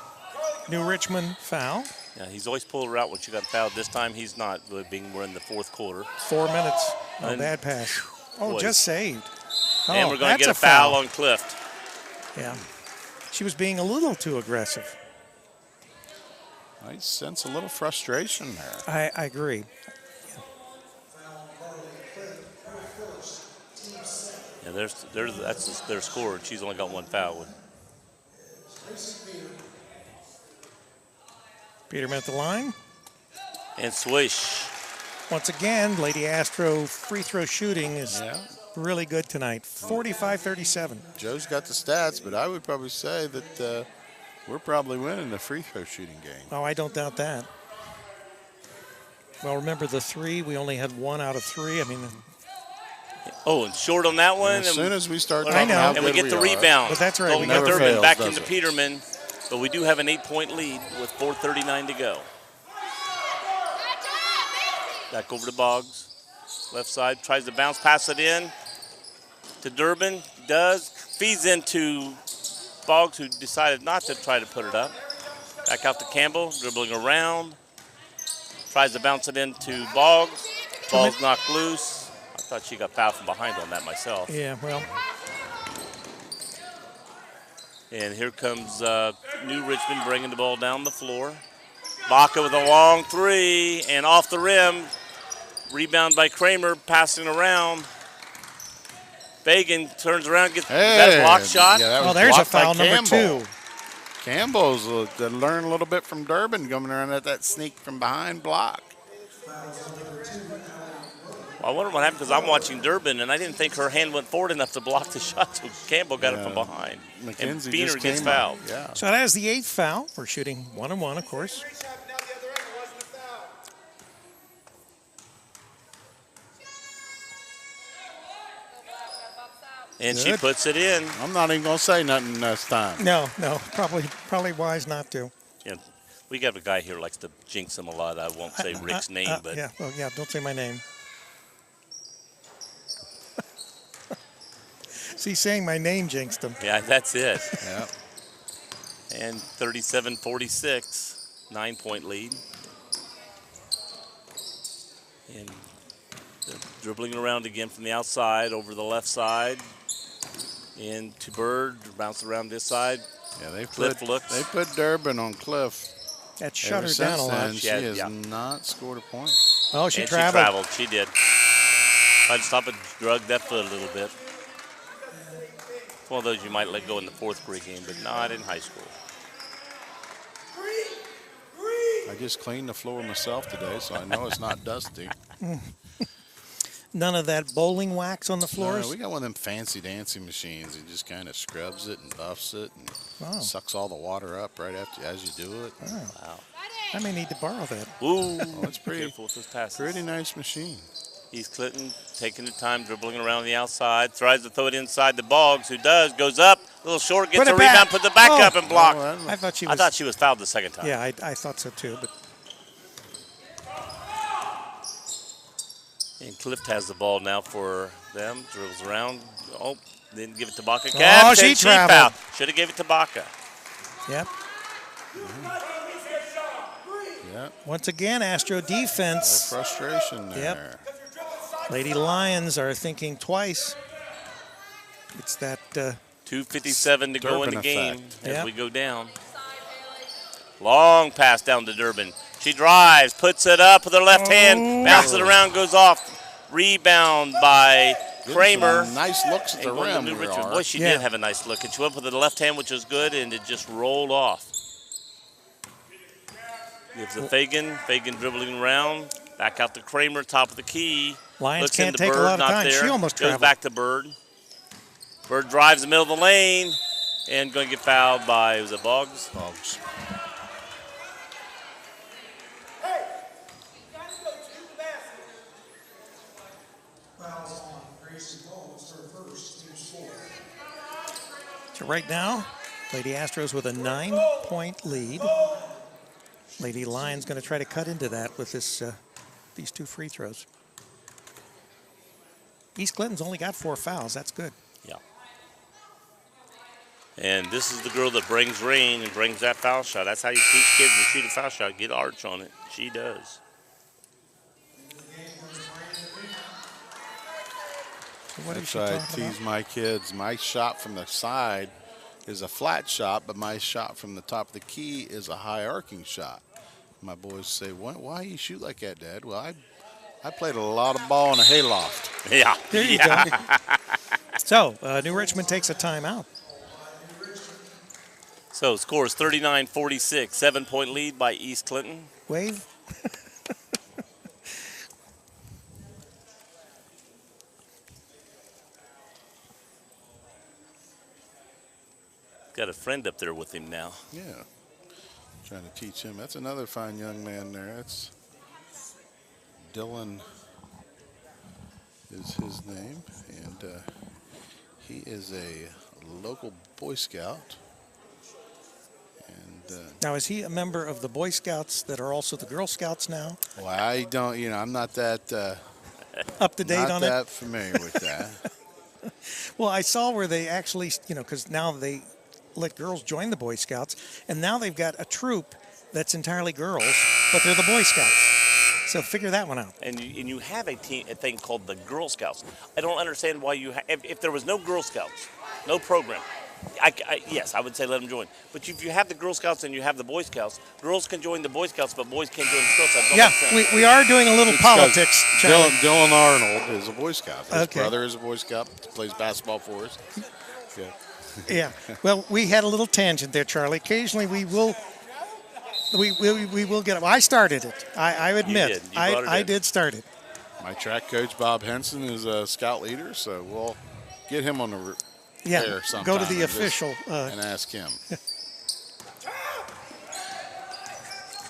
New Richmond foul. Yeah, he's always pulled her out when she got fouled. This time he's not. We're in the 4th quarter. 4 minutes. Oh, And- bad pass. Oh, Boy. just saved. Oh, And we're going to that's get a foul on Clift. Yeah. She was being a little too aggressive. I sense a little frustration there. I agree. Yeah, that's their score, and she's only got 1 foul. Peterman at the line. And swish. Once again, Lady Astro free throw shooting is really good tonight. 45-37. Joe's got the stats, but I would probably say that we're probably winning the free throw shooting game. Oh, I don't doubt that. Well, remember the 3, we only had 1 out of 3. I mean, Oh, and short on that one. And as soon as we start I talking know. how And we good get the are, rebound. But that's right, Oh, we we never got Durbin fails, back does into it? Peterman, but we do have an 8-point lead with 4:39 to go. Back over to Boggs. Left side, tries to bounce, pass it in to Durbin. Does. Feeds into Boggs, who decided not to try to put it up. Back out to Campbell, dribbling around. Tries to bounce it into Boggs. Ball's knocked loose. I thought she got fouled from behind on that myself. Yeah, well. And here comes New Richmond bringing the ball down the floor. Baca with a long three and off the rim. Rebound by Kramer, passing around. Fagan turns around, gets that block shot. Yeah, that was there's a blocked by foul number Campbell. 2. Campbell's learn a little bit from Durbin, coming around at that sneak from behind block. Well, I wonder what happened because I'm watching Durbin, and I didn't think her hand went forward enough to block the shot, so Campbell got it from behind. McKenzie and just Beener gets came fouled. up. Yeah. So that is the 8th foul. We're shooting 1-1, of course. And she Good. puts it in. I'm not even going to say nothing this time. No, probably wise not to. Yeah, we got a guy here who likes to jinx him a lot. I won't say Rick's name, but Yeah, well, yeah, don't say my name. See, saying my name jinxed him. yeah, that's it. Yeah. And 37-46, 9-point lead. And dribbling around again from the outside over the left side. Into Bird, bounce around this side. Yeah, they Cliff looks. They put Durbin on Cliff. That shut Ever her down a since lot. then, she has Yeah. not scored a point. Oh, she And traveled. She did. Tried to stop it, drug that foot a little bit. It's one of those you might let go in the 4th grade game, but not in high school. I just cleaned the floor myself today, so I know it's not dusty. None of that bowling wax on the No, floors? we got one of them fancy dancing machines. It just kind of scrubs it and buffs it and sucks all the water up right after as you do it. Wow. I may need to borrow that. Ooh, it's pretty- careful with those passes. Pretty nice machine. East Clinton taking the time, dribbling around the outside, tries to throw it inside the Boggs, who does, goes up, a little short, gets Put a it rebound, back. puts it back Oh. up and blocked. I thought she I was. thought she was fouled the second time. Yeah, I thought so too. But And Clift has the ball now for them, dribbles around. Oh, didn't give it to Baca. Oh, she traveled. Should have gave it to Baca. yep. Yeah, Once again, Astro defense. frustration there. Yep. Lady Lions are thinking twice. It's that 2:57 to go in the Durbin game effect. as Yep. we go down. Long pass down to Durbin. She drives, puts it up with her left hand, bounces it around, goes off. Rebound by Kramer. Some nice looks at And the going to rim. New we Richmond. are. Boy, she Yeah. did have a nice look. And she went with the left hand, which was good, and it just rolled off. Gives it Fagan. Fagan dribbling around. Back out to Kramer, top of the key. Lions Looks can't into take a Bird, lot of not time. there. She almost goes traveled. back to Bird. Bird drives the middle of the lane and going to get fouled by, was it Boggs? Boggs. Fouls on Gracie Bowles, her first, team's 4. So right now, Lady Astros with a 9-point lead. Lady Lions going to try to cut into that with this these 2 free throws. East Clinton's only got 4 fouls. That's good. Yeah. And this is the girl that brings rain and brings that foul shot. That's how you teach kids to shoot a foul shot. Get arch on it. She does. So what is That's she why I talking tease about? my kids. My shot from the side is a flat shot, but my shot from the top of the key is a high arcing shot. My boys say, why you shoot like that, Dad? Well, I played a lot of ball in a hayloft. Yeah. There you go. So New Richmond takes a timeout. So score is 39-46. 7-point lead by East Clinton. Wave. Got a friend up there with him now. Yeah. Trying to teach him. That's another fine young man there. That's Dylan is his name. And he is a local Boy Scout. And Now, is he a member of the Boy Scouts that are also the Girl Scouts now? well, I don't, I'm not that up to date Not on it? that familiar with that. Well, I saw where they actually, because now they let girls join the Boy Scouts, and now they've got a troop that's entirely girls, but they're the Boy Scouts. So figure that one out. And you have a thing called the Girl Scouts. I don't understand why if there was no Girl Scouts, no program, yes, I would say let them join. But if you have the Girl Scouts and you have the Boy Scouts, girls can join the Boy Scouts, but boys can't join the Girl Scouts. Don't Yeah, make sense. we are doing a little It's politics. 'cause Charlie. Dylan Arnold is a Boy Scout. His Okay. brother is a Boy Scout, plays basketball for us. Yeah. Yeah. Well, we had a little tangent there, Charlie. Occasionally we will get it. I started it. I admit. did. You brought it I in. did start it. My track coach, Bob Henson, is a scout leader, so we'll get him on the Yeah. air sometime. Go to the and just- official. and ask him.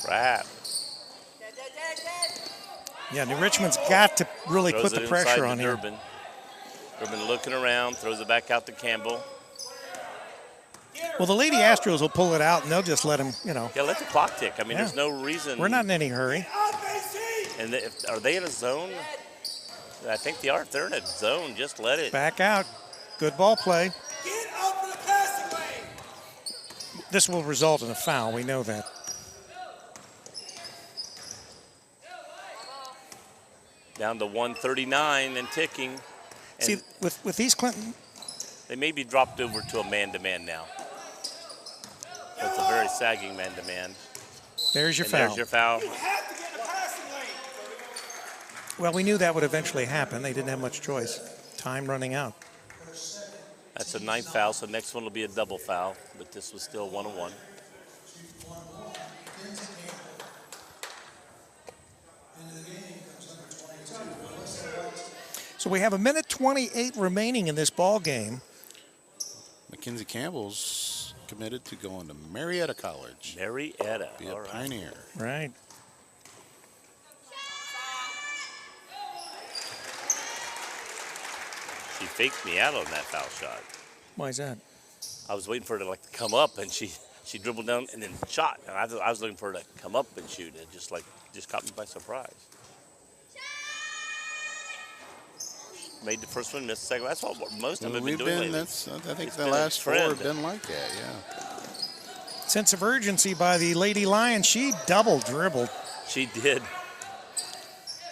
Crap. Yeah, New Richmond's got to really Throws put it the pressure inside on to him. Durbin. Durbin looking around, throws it back out to Campbell. Well, the Lady Astros will pull it out, and they'll just let him, Yeah, let the clock tick. I mean, Yeah. there's no reason. We're not in any hurry. And are they in a zone? I think they are. If they're in a zone, just let it. Back out. Good ball play. Get up for the passing lane. This will result in a foul. We know that. Down to 139 and ticking. And See, with these Clinton, they may be dropped over to a man-to-man now. That's a very sagging man-to-man. there's your And foul. there's your foul. You have to get in the passing lane. Well, we knew that would eventually happen. They didn't have much choice. Time running out. That's a 9th foul, so next one will be a double foul. But this was still 1-1. So we have a minute 28 remaining in this ball game. Mackenzie Campbell's committed to going to Marietta College. Marietta. Be a All right. pioneer. Right. She faked me out on that foul shot. Why is that? I was waiting for her to come up, and she dribbled down and then shot. And I was looking for her to come up and shoot. It just caught me by surprise. Made the first one, missed the second. That's what most of them have been doing lately. I think It's the been a last four trend. have been like that, yeah. Sense of urgency by the Lady Lions. She double dribbled. She did.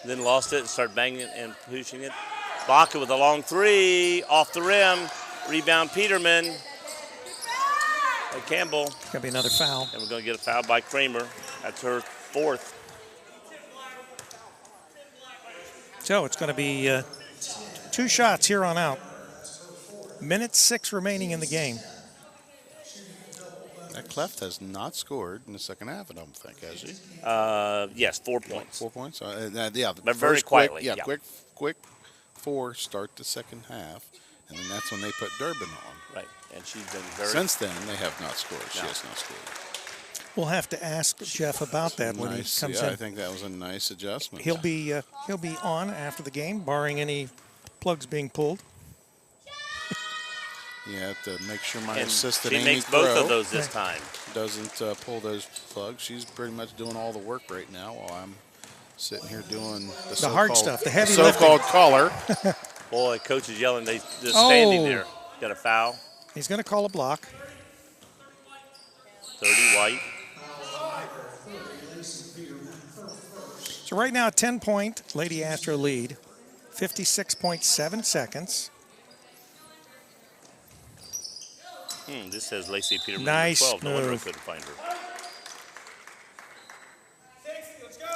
Then lost it and started banging and pushing it. Baca with a long three, off the rim. Rebound Peterman. By Campbell. Gonna be another foul. And we're going to get a foul by Kramer. That's her 4th. So it's going to be 2 shots here on out. Minute 6 remaining in the game. That Cleft has not scored in the second half, I don't think, has he? Yes, 4 points. 4 points? Yeah. The But very first quietly, Quick, yeah. quick 4 start the second half, and then that's when they put Durbin on. Right, and she's been very... Since then, they have not scored. She No. has not scored. We'll have to ask Jeff about that when he Nice. comes Yeah, in. I think that was a nice adjustment. He'll be on after the game, barring any plugs being pulled. You have to make sure my And assistant she Amy makes both Crow of those this time. doesn't pull those plugs. She's pretty much doing all the work right now while I'm sitting here doing the hard so-called- stuff, the heavy so-called collar. Boy, coach is yelling. They're standing Oh. there. Got a foul. He's going to call a block. 30 White. So right now, 10-point Lady Astro lead, 56.7 seconds. This says Lacey Peterman, Nice number 12. No wonder I move. couldn't find her. Let's go.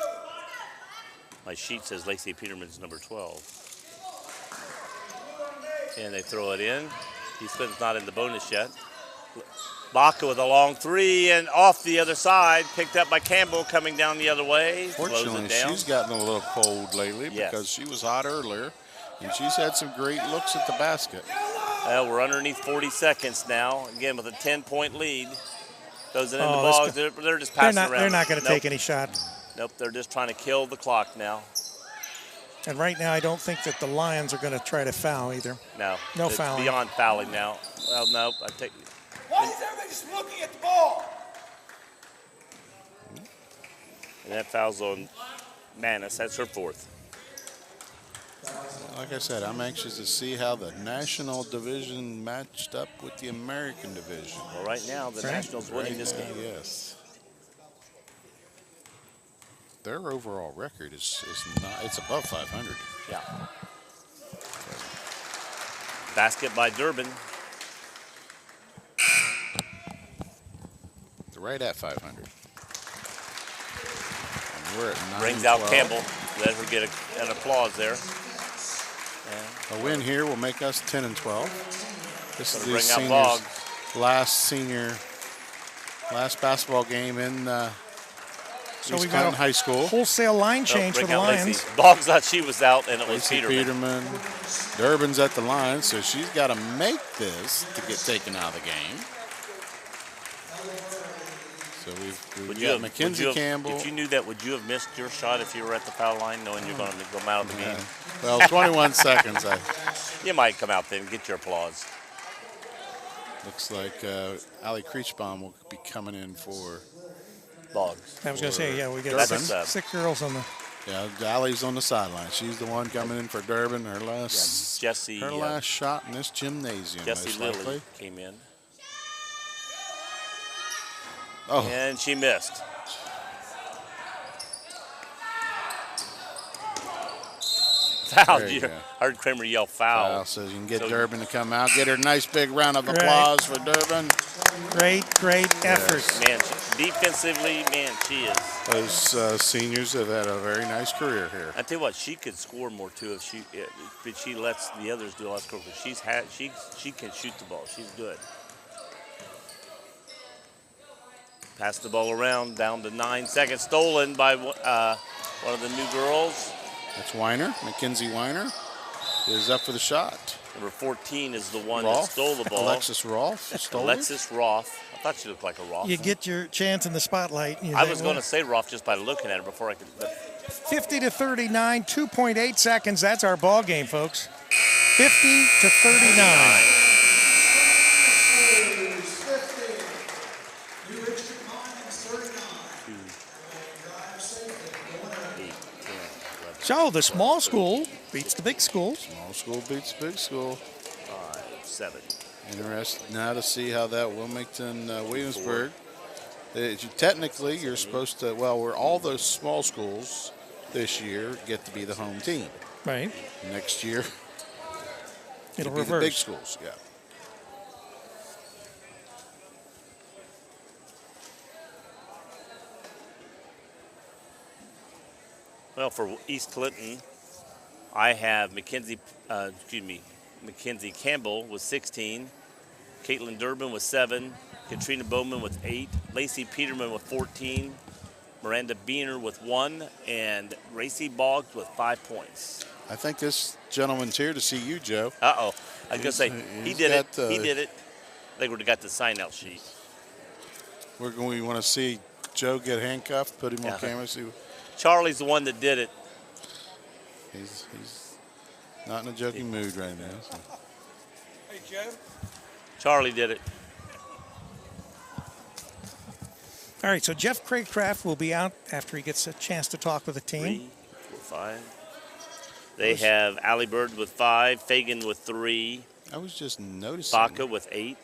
My sheet says Lacey Peterman's number 12. And they throw it in. Heath Clinton's not in the bonus yet. Baca with a long three and off the other side. Picked up by Campbell coming down the other way. Throws Fortunately, it down. she's gotten a little cold lately Yes. because she was hot earlier, and she's had some great looks at the basket. Well, we're underneath 40 seconds now. Again, with a 10-point lead. Those in the Oh, ball. this They're just They're passing not. around. They're not going to Nope. take any shot. Nope, they're just trying to kill the clock now. And right now, I don't think that the Lions are going to try to foul either. No. No it's fouling. beyond fouling now. Well, no, I take. Why is everybody just looking at the ball? And that foul's on Manis. That's her 4th. Like I said, I'm anxious to see how the national division matched up with the American division. Well, right now, the Nationals winning this game. Yes. Their overall record is not, it's above 500. Yeah. Basket by Durbin. They're right at 500. And we're at 9. Brings out Campbell. Let her get an applause there. A win here will make us 10 and 12. This is the Bring out seniors' last basketball game in So East we've Clinton got a High School. wholesale line change for Bring the out Lions. Lacey. Boggs thought she was out, and it was Lacey Peterman. Durbin's at the line, so she's got to make this to get taken out of the game. So we've got Mackenzie Campbell. If you knew that, would you have missed your shot if you were at the foul line, knowing you're going to go out of the game? Well, 21 seconds. You might come out there and get your applause. Looks like Ali Creechbaum will be coming in for Boggs. I was going to say, yeah, we got Durbin. six girls on the. Yeah, Ali's on the sideline. She's the one coming in for Durbin. Her last last shot in this gymnasium. Jesse most likely. Lilly came in. Oh, And she missed. Foul. There you You go. heard Kramer yell foul. Foul, so you can get So- Durbin to come out. Get her a nice big round of Right. applause for Durbin. Great effort. Man, defensively, she is. Those seniors have had a very nice career here. I tell you what, she could score more too but she lets the others do a lot of score. Because she can shoot the ball. She's good. Pass the ball around, down to 9 seconds. Stolen by one of the new girls. That's Weiner. Mackenzie Weiner is up for the shot. Number 14 is the one Rolfe. that stole the ball. Alexis Rolfe stole Alexis Rolfe. I thought she looked like a Rolfe. You get your chance in the spotlight. I was going to say Rolfe just by looking at her before I could. 50 to 39, 2.8 seconds. That's our ball game, folks. 50 to 39. New Richmond Lions 39. Drive safely. Going up. So the small school beats the big school. Small school beats big school. 5, 7. Interested now to see how that Wilmington, Williamsburg. Technically, you're supposed to, where all those small schools this year get to be the home team. Right. Next year, It'll be reverse. the big schools, yeah. Well, for East Clinton, I have Mackenzie Campbell with 16, Caitlin Durbin with 7, Katrina Bowman with 8, Lacey Peterman with 14, Miranda Beener with 1, and Racy Boggs with 5 points. I think this gentleman's here to see you, Joe. I was going to say, he did it. got, He did it. I think we've got the sign-out sheet. We want to see Joe get handcuffed, put him on Yeah. camera, see. Charlie's the one that did it. He's not in a joking mood right now. So. Hey, Joe. Charlie did it. All right, so Jeff Craycraft will be out after he gets a chance to talk with the team. 3, 4, 5. They have Allie Bird with 5, Fagan with 3, I was just noticing. Baca with 8.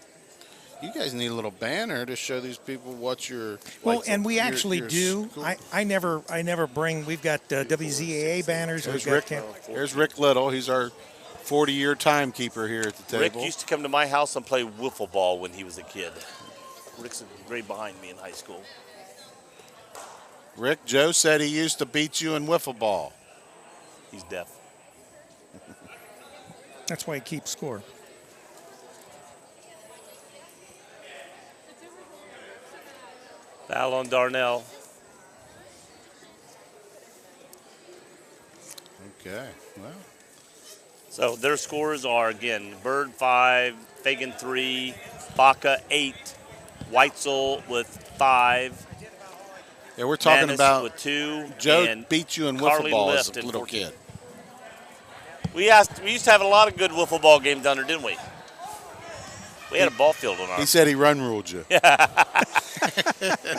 You guys need a little banner to show these people what your. Well, and we actually your do. school- I never bring. We've got WZAA banners. There's We've Rick. got There's Rick Little. He's our 40-year timekeeper here at the Rick table. used to come to my house and play wiffle ball when he was a kid. Rick's right behind me in high school. Rick, Joe said he used to beat you in wiffle ball. He's deaf. That's why he keeps score. Foul on Darnell. Okay. Well, So their scores are, again, Bird 5, Fagan 3, Baca 8, Weitzel with 5, yeah, we're talking Manis about with 2, Joe and beat you in Carly wiffle ball as Lift a at little 14. kid. We used to have a lot of good wiffle ball games down there, didn't we? We had a ball field on our. He said he run ruled you.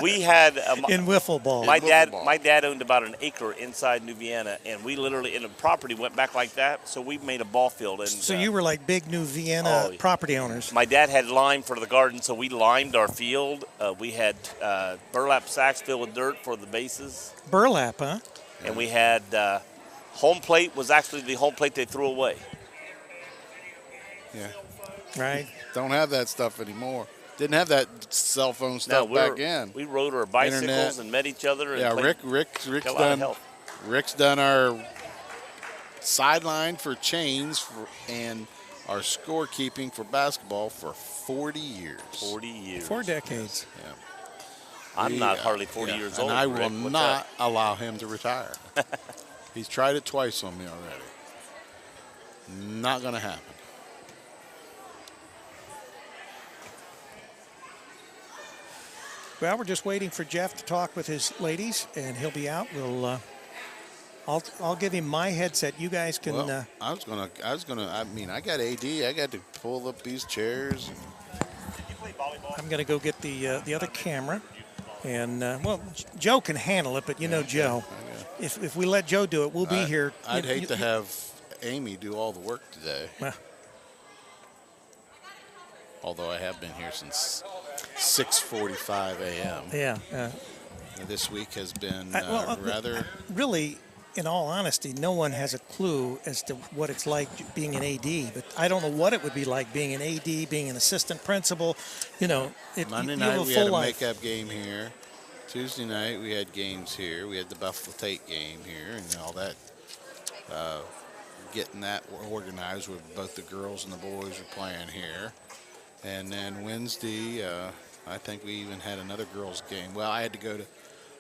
We had In wiffle ball. my dad owned about an acre inside New Vienna, and we literally in the property went back like that. So we made a ball field. And So you were like big New Vienna yeah. property owners. My dad had lime for the garden, so we limed our field. We had burlap sacks filled with dirt for the bases, Burlap, huh? and we had home plate was actually the home plate they threw away. Yeah. Right. Don't have that stuff anymore. Didn't have that cell phone stuff back in. We rode our bicycles Internet. and met each other. And Yeah, played, Rick's done our sideline for chains and our scorekeeping for basketball for 40 years. 40 years. 4 decades. Yeah. I'm not hardly 40 years old. And I Rick. will What's not allow him to retire. He's tried it twice on me already. Not going to happen. Well, we're just waiting for Jeff to talk with his ladies, and he'll be out. We'll, I'll give him my headset. You guys can. Well, I mean, I got AD. I got to pull up these chairs. I'm going to go get the other camera, and well, Joe can handle it, but you know Joe. If we let Joe do it, we'll be here. I'd hate to have Amy do all the work today. Well, Although I have been here since 6:45 a.m. yeah. This week has been Well, rather. Really, in all honesty, no one has a clue as to what it's like being an AD. But I don't know what it would be like being an AD, being an assistant principal. You know, Monday you have night a we full had a life. makeup game here. Tuesday night we had games here. We had the Buffalo Tate game here and all that. Getting that organized with both the girls and the boys were playing here. And then Wednesday, I think we even had another girls' game. Well, I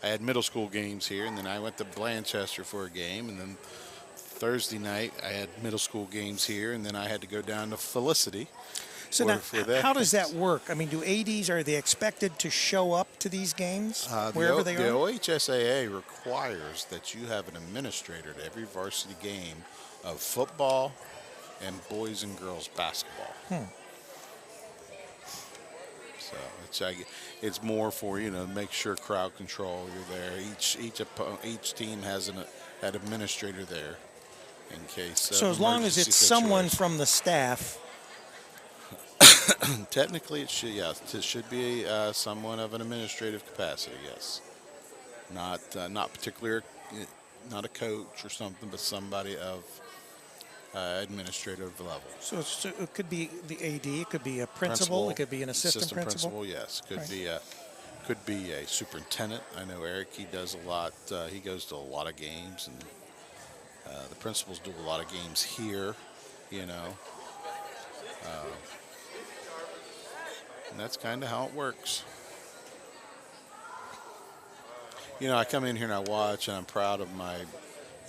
had middle school games here, and then I went to Blanchester for a game. And then Thursday night, I had middle school games here, and then I had to go down to Felicity. So now, how does that work? I mean, do ADs, are they expected to show up to these games wherever they The are? OHSAA requires that you have an administrator at every varsity game of football and boys and girls basketball. So it's more for, make sure crowd control. You're there. Each team has an administrator there in case. So as long as it's someone from the staff. Technically, it should be someone of an administrative capacity. Yes, not particular, not a coach or something, but somebody of administrative level. So it could be the AD, it could be a principal, it could be an assistant principal. Yes, could be a superintendent. I know Eric. He does a lot. He goes to a lot of games, and the principals do a lot of games here. And that's kind of how it works. I come in here and I watch, and I'm proud of my.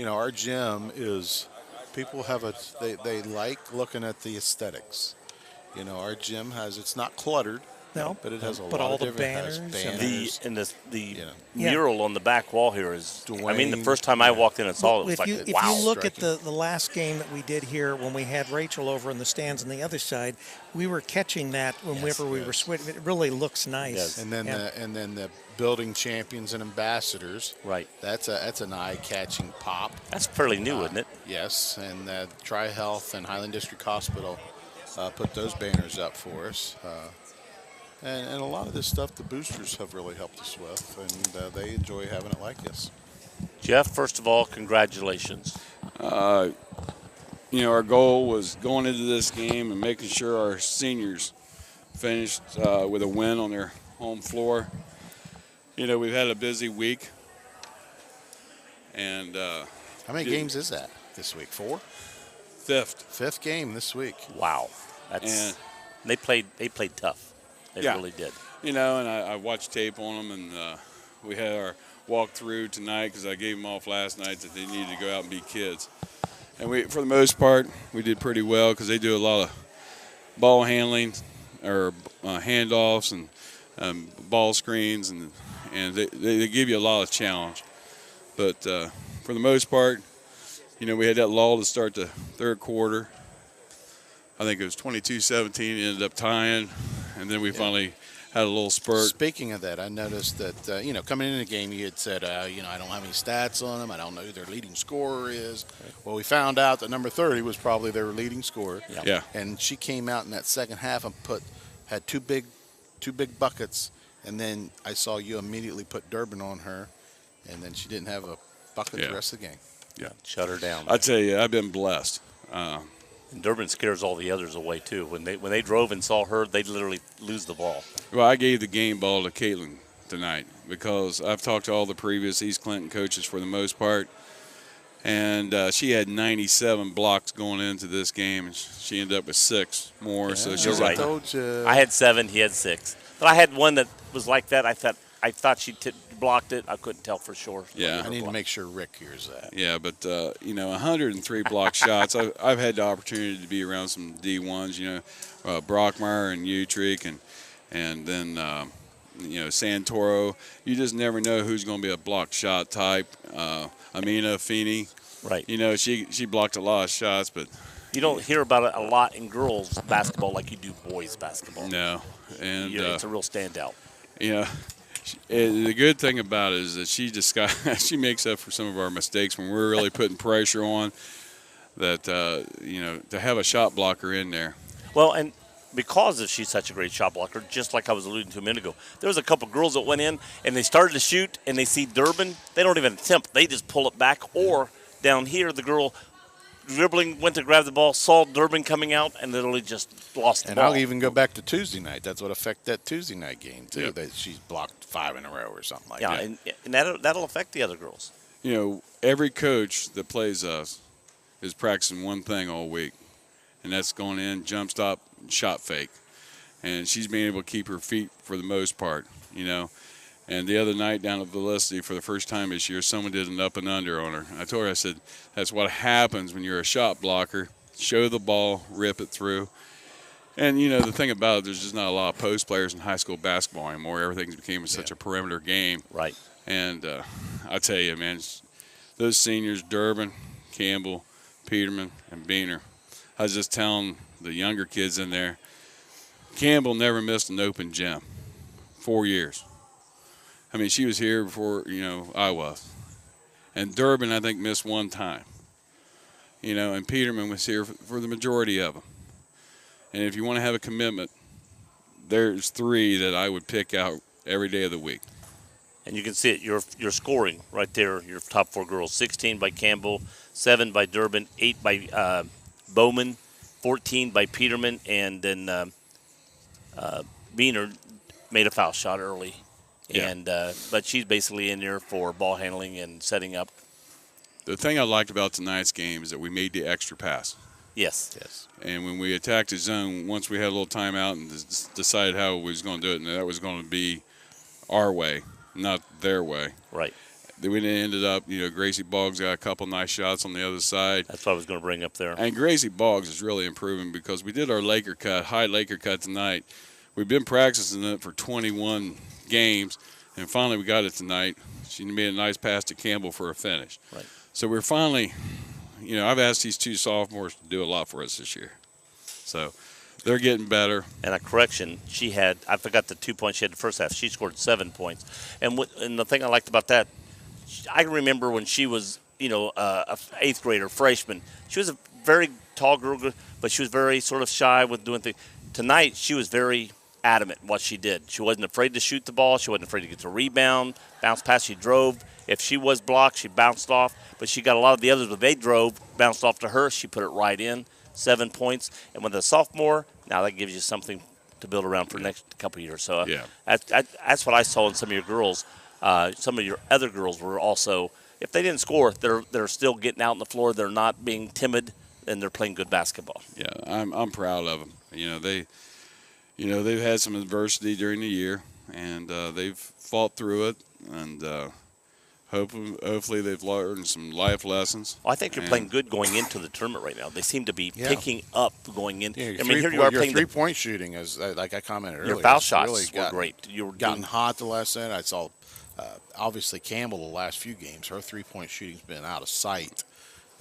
Our gym is. People have they like looking at the aesthetics. Our gym it's not cluttered. No, but it has a but lot all of the different banners. The mural on the back wall here is. I mean, the first time I walked in and saw it was like, if wow. you look at the last game that we did here when we had Rachel over in the stands on the other side, we were catching that whenever we were switching. It really looks nice. Yes. And then the building champions and ambassadors. Right. That's an eye-catching pop. That's fairly new, isn't it? Yes, and Tri-Health and Highland District Hospital put those banners up for us. And a lot of this stuff the boosters have really helped us with, and they enjoy having it like this. Jeff, first of all, congratulations. Our goal was going into this game and making sure our seniors finished with a win on their home floor. We've had a busy week. And how many games is that this week? 4? Fifth game this week. Wow. They played tough. They really did. And I watched tape on them, and we had our walkthrough tonight because I gave them off last night that they needed to go out and be kids. And for the most part, we did pretty well because they do a lot of ball handling or handoffs and ball screens, and they give you a lot of challenge. But for the most part, we had that lull to start the third quarter. I think it was 22-17, ended up tying, and then we finally had a little spurt. Speaking of that, I noticed that, coming into the game, you had said, I don't have any stats on them. I don't know who their leading scorer is. Well, we found out that number 30 was probably their leading scorer. Yeah. And she came out in that second half and had two big buckets. And then I saw you immediately put Durbin on her, and then she didn't have a bucket the rest of the game. Yeah. Shut her down. I tell you, I've been blessed. And Durbin scares all the others away too. When they drove and saw her, they'd literally lose the ball. Well, I gave the game ball to Caitlin tonight because I've talked to all the previous East Clinton coaches for the most part, and she had 97 blocks going into this game, and she ended up with 6 more. Yeah, so she's You're right. I told you. I had 7, he had 6. But I had one that was like that. I thought she blocked it. I couldn't tell for sure. Yeah. I need to make sure Rick hears that. Yeah, but 103 block shots. I've had the opportunity to be around some D1s, Brockmeyer and Utrecht, and then Santoro. You just never know who's going to be a block shot type. Amina Feeney, Right. she blocked a lot of shots, but You don't hear about it a lot in girls basketball like you do boys basketball. no. And It's a real standout. The good thing about it is that she makes up for some of our mistakes when we're really putting pressure on. That to have a shot blocker in there. Well, and because she's such a great shot blocker, just like I was alluding to a minute ago, there was a couple girls that went in and they started to shoot and they see Durbin. They don't even attempt. They just pull it back. Or down here, the girl dribbling went to grab the ball, saw Durbin coming out, and literally just lost the And ball. I'll even go back to Tuesday night. That's what affected that Tuesday night game, too, Yep. that she's blocked 5 in a row or something like that. and that'll affect the other girls. Every coach that plays us is practicing one thing all week, and that's going in, jump stop, shot fake. And she's being able to keep her feet for the most part, And the other night down at Felicity, for the first time this year, someone did an up and under on her. I told her, I said, that's what happens when you're a shot blocker. Show the ball, rip it through. And, the thing about it, there's just not a lot of post players in high school basketball anymore. Everything's became such a perimeter game. Right. And I tell you, man, those seniors, Durbin, Campbell, Peterman, and Beener, I was just telling the younger kids in there, Campbell never missed an open gym. 4 years. I mean, she was here before, I was. And Durbin, I think, missed one time. And Peterman was here for the majority of them. And if you want to have a commitment, there's 3 that I would pick out every day of the week. And you can see it. Your scoring right there, your top 4 girls. 16 by Campbell, 7 by Durbin, 8 by Bowman, 14 by Peterman, and then Beener made a foul shot early. Yeah. And but she's basically in there for ball handling and setting up. The thing I liked about tonight's game is that we made the extra pass. Yes. And when we attacked the zone, once we had a little timeout and decided how we was going to do it, and that was going to be our way, not their way. Right. Then we ended up, Gracie Boggs got a couple nice shots on the other side. That's what I was going to bring up there. And Gracie Boggs is really improving because we did our Laker cut, high Laker cut tonight. We've been practicing it for 21 games, and finally we got it tonight. She made a nice pass to Campbell for a finish. Right. So we're finally, I've asked these 2 sophomores to do a lot for us this year. So they're getting better. And a correction, I forgot the 2 points she had the first half. She scored 7 points. And the thing I liked about that, I remember when she was, a 8th grader, freshman. She was a very tall girl, but she was very sort of shy with doing things. Tonight, she was very adamant in what she did. She wasn't afraid to shoot the ball. She wasn't afraid to get the rebound, bounce pass. She drove. If she was blocked, she bounced off. But she got a lot of the others, but they drove, bounced off to her. She put it right in, 7 points. And with a sophomore, now that gives you something to build around for the next couple of years. So that's what I saw in some of your girls. Some of your other girls were also, if they didn't score, they're still getting out on the floor. They're not being timid, and they're playing good basketball. Yeah, I'm proud of them. They've had some adversity during the year, and they've fought through it, and hopefully they've learned some life lessons. Well, I think you're playing good going into the tournament right now. They seem to be picking up going in. Yeah, I mean, here you are playing your 3-point shooting is like I commented earlier. Your foul it's shots really were great. You were gotten hot the last night. I saw obviously Campbell the last few games. Her 3-point shooting's been out of sight.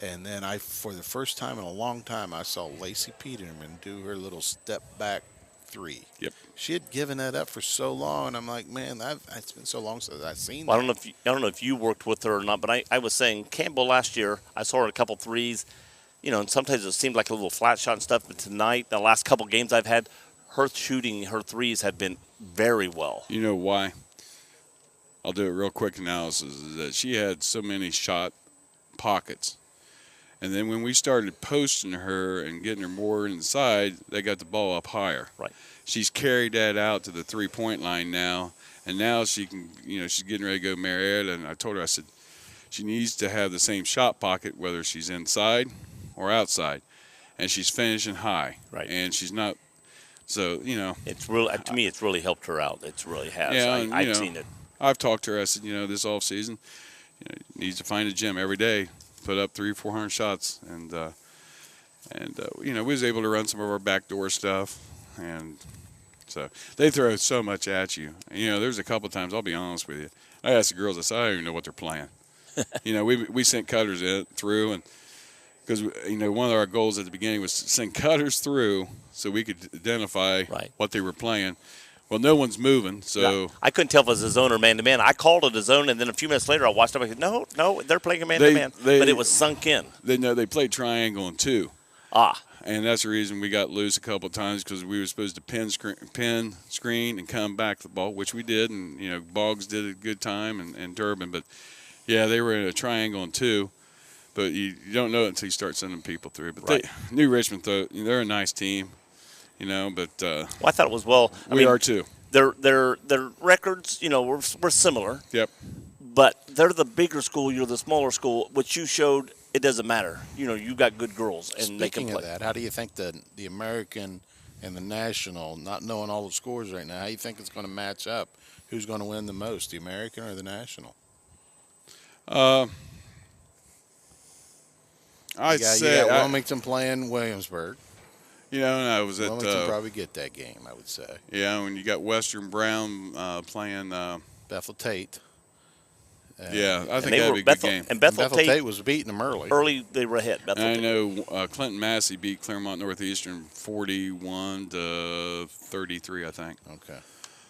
And then for the first time in a long time, I saw Lacey Peterman do her little step back 3. Yep. She had given that up for so long, and I'm like, man, it's been so long since I've seen Well, that. I don't know if you worked with her or not, but I was saying Campbell last year, I saw her a couple threes, and sometimes it seemed like a little flat shot and stuff. But tonight, the last couple games I've had, her shooting her threes have been very well. You know why? I'll do a real quick analysis. Is that she had so many shot pockets. And then when we started posting her and getting her more inside, they got the ball up higher. Right. She's carried that out to the three-point line now, and now she can, she's getting ready to go Marietta. And I told her, I said, she needs to have the same shot pocket whether she's inside or outside, and she's finishing high. Right. And she's not. So it's really, to me, it's really helped her out. It really has. Yeah, I've seen it. I've talked to her. I said, this off season, needs to find a gym every day, put up 300-400 shots, and we was able to run some of our backdoor stuff, and so they throw so much at you. There's a couple times, I'll be honest with you, I asked the girls, I said, I don't even know what they're playing. We sent cutters through, and because one of our goals at the beginning was to send cutters through so we could identify what they were playing. Well, no one's moving, so yeah. I couldn't tell if it was a zone or man-to-man. I called it a zone, and then a few minutes later I watched it. I said, no, they're playing a man-to-man. But it was sunk in. They played triangle and 2. And that's the reason we got loose a couple of times, because we were supposed to pin, screen, and come back the ball, which we did. And, Boggs did a good time, and Durbin. But, yeah, they were in a triangle and 2. But you don't know it until you start sending people through. But New Richmond, they're a nice team. But well, I thought it was well. We are too. Their records, we're similar. Yep. But they're the bigger school. You're the smaller school, which you showed it doesn't matter. You got good girls, and they can play. Speaking of that, how do you think the American and the National, not knowing all the scores right now, how do you think it's going to match up? Who's going to win the most, the American or the National? I'd say you got Wilmington playing Williamsburg. And I was at Wilmington probably get that game, I would say. Yeah, when you got Western Brown playing Bethel Tate. Yeah, I think that'd be a good game. And Bethel Tate was beating them early. Early, they were ahead. I know Clinton Massey beat Claremont Northeastern 41-33, I think. Okay.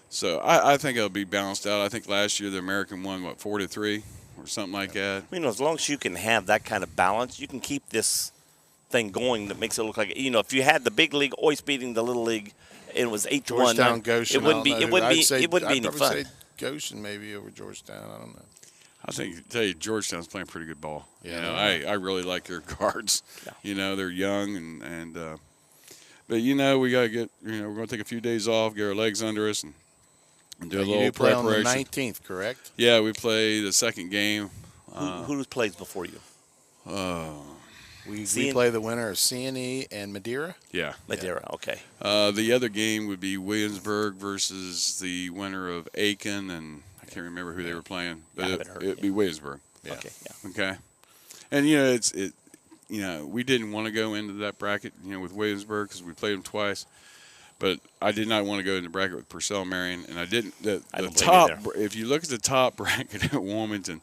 So I think it'll be balanced out. I think last year the American won 4-3 or something like that. As long as you can have that kind of balance, you can keep this thing going that makes it look like if you had the big league always beating the little league, it was 8-1. Georgetown, Goshen. It wouldn't be any fun. Say Goshen maybe over Georgetown. I don't know. I tell you, Georgetown's playing pretty good ball. Yeah, I really like their guards. Yeah. They're young and but we gotta get we're gonna take a few days off, get our legs under us, and do a little preparation. On the 19th, correct? Yeah, we play the second game. Who plays before you? We play the winner of C&E and Madeira. Yeah, Madeira. Okay. The other game would be Williamsburg versus the winner of Aiken, and I can't remember who they were playing, but it'd be Williamsburg. Yeah. Okay. Yeah. Okay. And we didn't want to go into that bracket, with Williamsburg because we played them twice. But I did not want to go in the bracket with Purcell Marion, and I didn't. The top, if you look at the top bracket at Wilmington,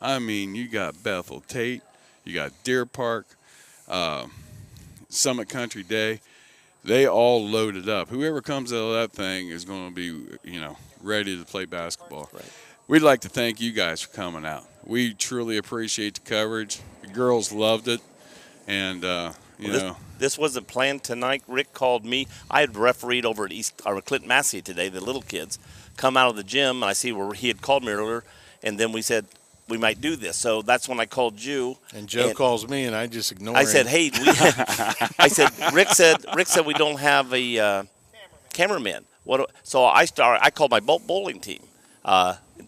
you got Bethel Tate, you got Deer Park, Summit Country Day. They all loaded up. Whoever comes out of that thing is going to be, ready to play basketball. Right. We'd like to thank you guys for coming out. We truly appreciate the coverage. The girls loved it, and This wasn't planned tonight. Rick called me. I had refereed over at Clinton Massey today. The little kids come out of the gym, and I see where he had called me earlier, and then we said we might do this. So that's when I called you. And Joe calls me, and I just ignore him. I said, "Hey," Rick said we don't have a cameraman. So I called my bowling team.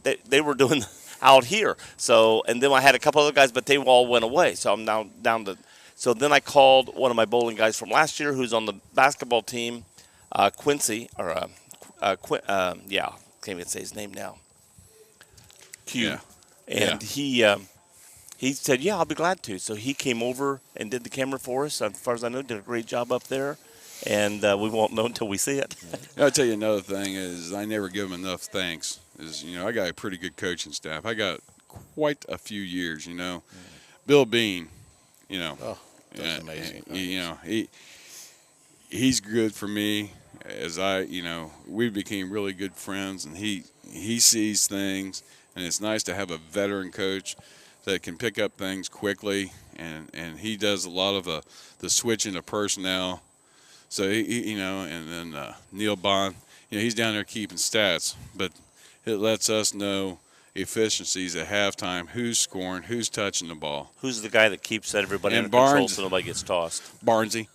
They were doing out here. So and then I had a couple other guys, but they all went away. So I'm now down to. So then I called one of my bowling guys from last year, who's on the basketball team, Quincy, or can't even say his name now. Q. Yeah. And he said, "Yeah, I'll be glad to." So he came over and did the camera for us. As far as I know, did a great job up there. And we won't know until we see it. I'll tell you another thing is I never give them enough thanks. I got a pretty good coaching staff. I got quite a few years. Bill Bean. You know, Oh, that's amazing. you know, he's good for me. As we became really good friends, and he sees things, and it's nice to have a veteran coach that can pick up things quickly, and he does a lot of the switching of personnel. So and then Neil Bond, he's down there keeping stats, but it lets us know efficiencies at halftime, who's scoring, who's touching the ball. Who's the guy that keeps everybody And under control Barnes- so nobody gets tossed? Barnesy,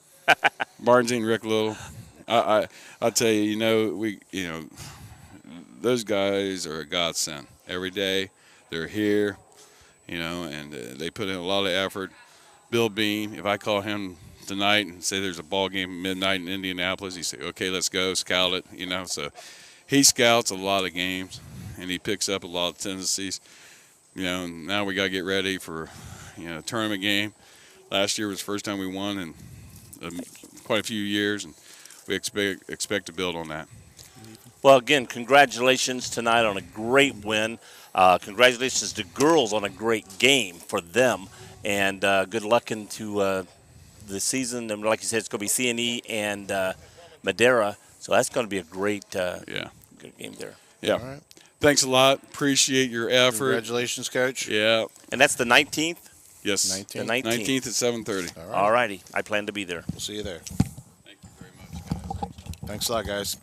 Barnesy and Rick Little. I tell you, those guys are a godsend. Every day they're here, and they put in a lot of effort. Bill Bean, if I call him tonight and say there's a ball game at midnight in Indianapolis, he say, okay, let's go scout it. So he scouts a lot of games, and he picks up a lot of tendencies. And now we got to get ready for a tournament game. Last year was the first time we won in quite a few years, and we expect to build on that. Well, again, congratulations tonight on a great win. Congratulations to girls on a great game for them, and good luck into the season. And like you said, it's going to be CNE and Madera, so that's going to be a great good game there. Yeah. All right. Thanks a lot. Appreciate your effort. Congratulations, Coach. Yeah. And that's the 19th? Yes. 19th. The 19th. 19th at 7:30. All right. All righty. I plan to be there. We'll see you there. Thank you very much, guys. Thanks a lot, guys.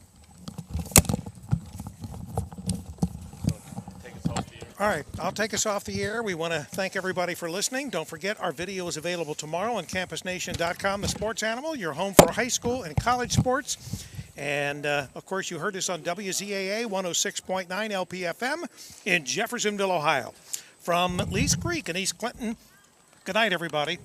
All right, I'll take us off the air. We want to thank everybody for listening. Don't forget, our video is available tomorrow on campusnation.com, the sports animal, your home for high school and college sports. And, of course, you heard us on WZAA 106.9 LPFM in Jeffersonville, Ohio. From Lee's Creek and East Clinton, good night, everybody.